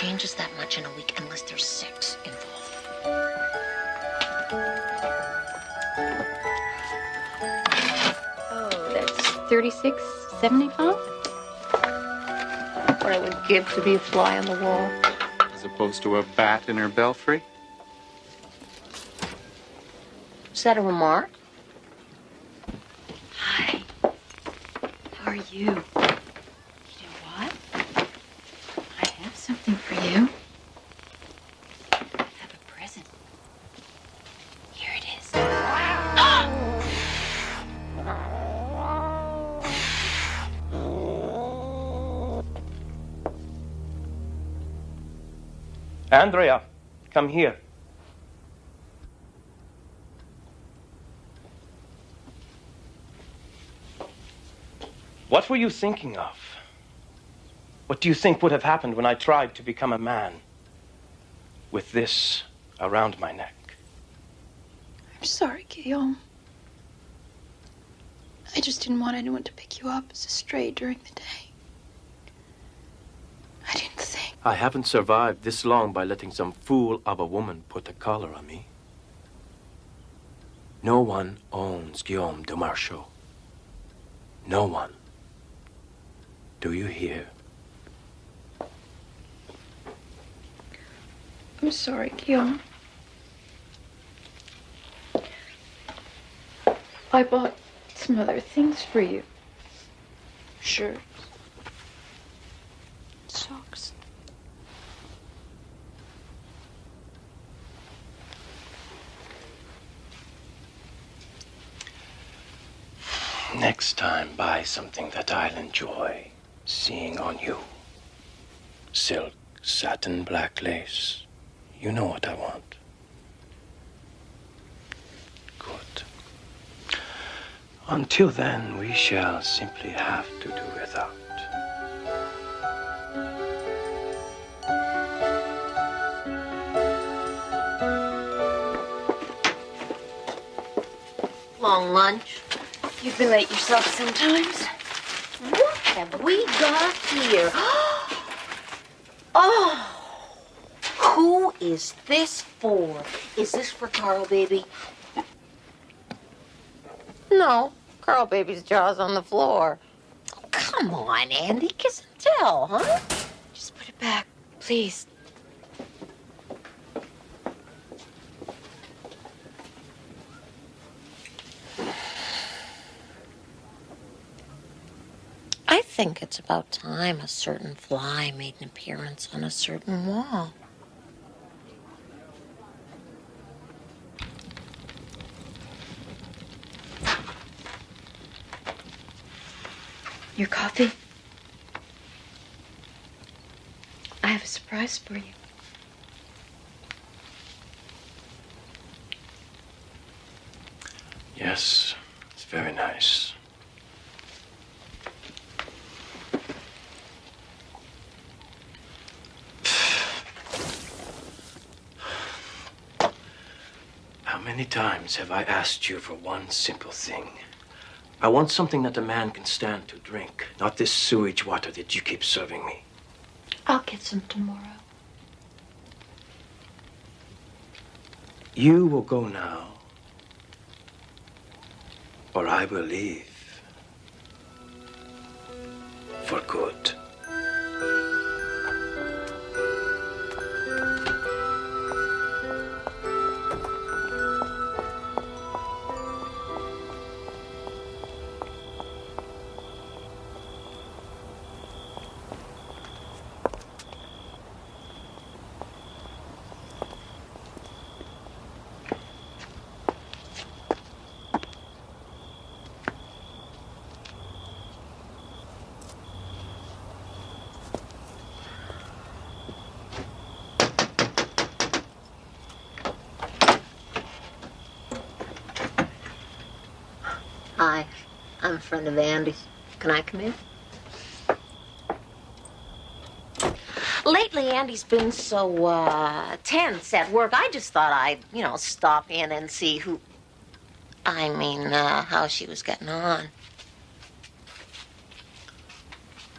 changes that much in a week unless there's sex involved. Oh, that's $36.75. What I would give to be a fly on the wall. As opposed to a bat in her belfry? Is that a remark? Hi. How are you? You know what? I have something for you. I have a present. Here it is. Andrea, come here. What were you thinking of? What do you think would have happened when I tried to become a man with this around my neck? I'm sorry, Guillaume. I just didn't want anyone to pick you up as a stray during the day. I didn't think. I haven't survived this long by letting some fool of a woman put a collar on me. No one owns Guillaume de Marchaux. No one. Do you hear? I'm sorry, Guillaume. I bought some other things for you. Shirts. Socks. Next time, buy something that I'll enjoy seeing on you. Silk, satin, black lace. You know what I want. Good. Until then, we shall simply have to do without. Long lunch. You've been late yourself sometimes. What have we got here? Oh, who is this for? Is this for Carl, baby? No, Carl, baby's jaw's on the floor. Oh, come on, Andy, kiss and tell, huh? Just put it back, please. I think it's about time a certain fly made an appearance on a certain wall. Your coffee? I have a surprise for you. Yes, it's very nice. How many times have I asked you for one simple thing? I want something that a man can stand to drink, not this sewage water that you keep serving me. I'll get some tomorrow. You will go now, or I will leave. For good. Hi, I'm a friend of Andy's. Can I come in? Lately, Andy's been so, tense at work. I just thought I'd, stop in and see how she was getting on.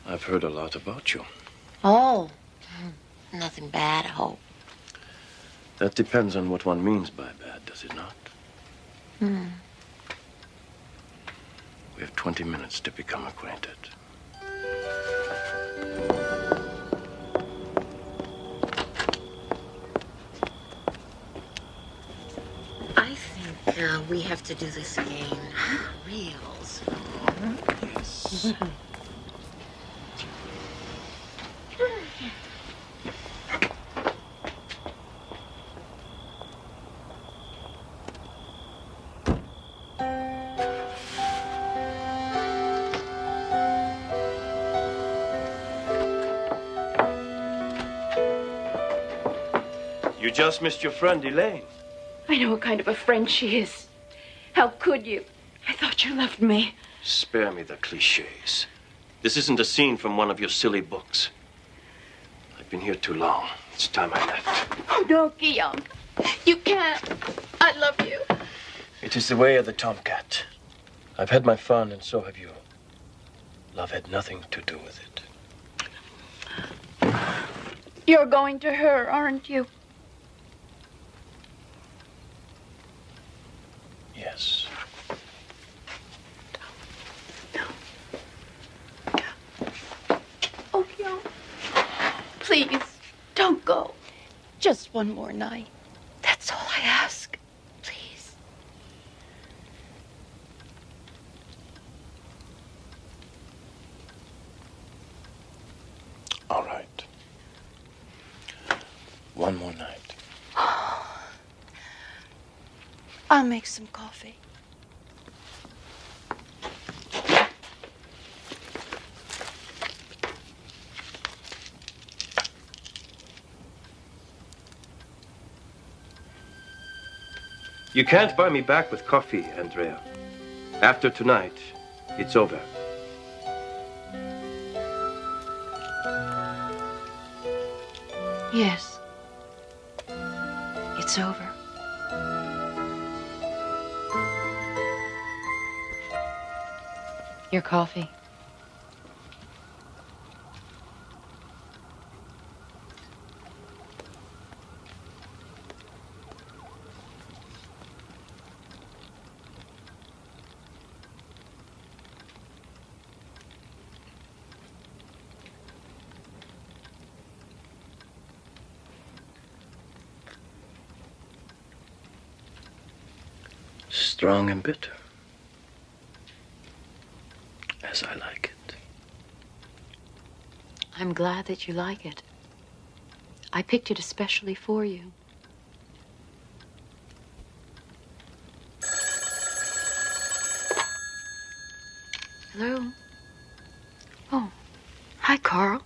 I've heard a lot about you. Oh. Nothing bad, I hope. That depends on what one means by bad, does it not? Hmm. We have 20 minutes to become acquainted. I think we have to do this again real soon. Yes. You just missed your friend, Elaine. I know what kind of a friend she is. How could you? I thought you loved me. Spare me the cliches. This isn't a scene from one of your silly books. I've been here too long. It's time I left. Oh, no, Guillaume. You can't. I love you. It is the way of the tomcat. I've had my fun, and so have you. Love had nothing to do with it. You're going to her, aren't you? Yes. Oh, Guillaume. Please, don't go. Just one more night. That's all I ask. Please. All right. One more night. I'll make some coffee. You can't buy me back with coffee, Andrea. After tonight, it's over. Yes. It's over. Your coffee. Strong and bitter. As I like it. I'm glad that you like it. I picked it especially for you. Hello? Oh, hi, Carl.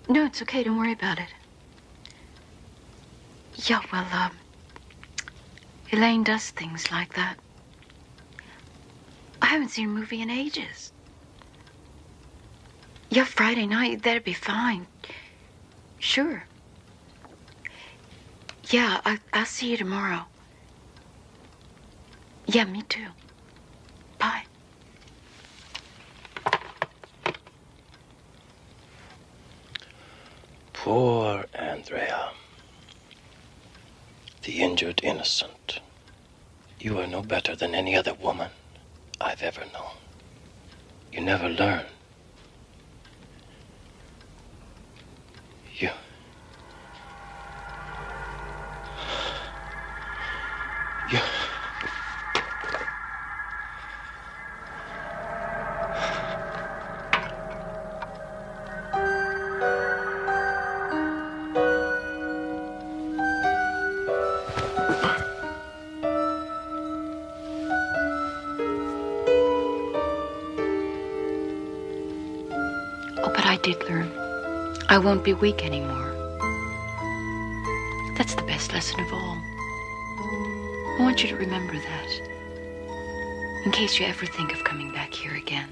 No, it's okay. Don't worry about it. Yeah, well, Elaine does things like that. I haven't seen a movie in ages. Yeah, Friday night, that'd be fine. Sure. Yeah, I'll see you tomorrow. Yeah, me too. Bye. Poor Andrea. The injured innocent. You are no better than any other woman I've ever known. You never learn. You... Oh, but I did learn. I won't be weak anymore. That's the best lesson of all. I want you to remember that. In case you ever think of coming back here again.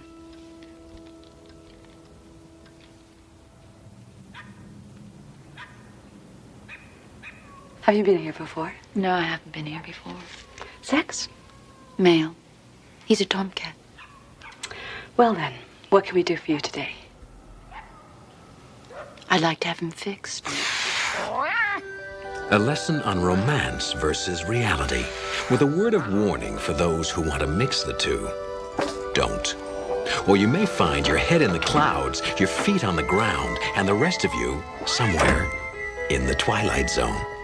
Have you been here before? No, I haven't been here before. Sex? Male. He's a tomcat. Well then, what can we do for you today? I'd like to have him fixed. A lesson on romance versus reality, with a word of warning for those who want to mix the two. Don't. Or you may find your head in the clouds, your feet on the ground, and the rest of you somewhere in the Twilight Zone.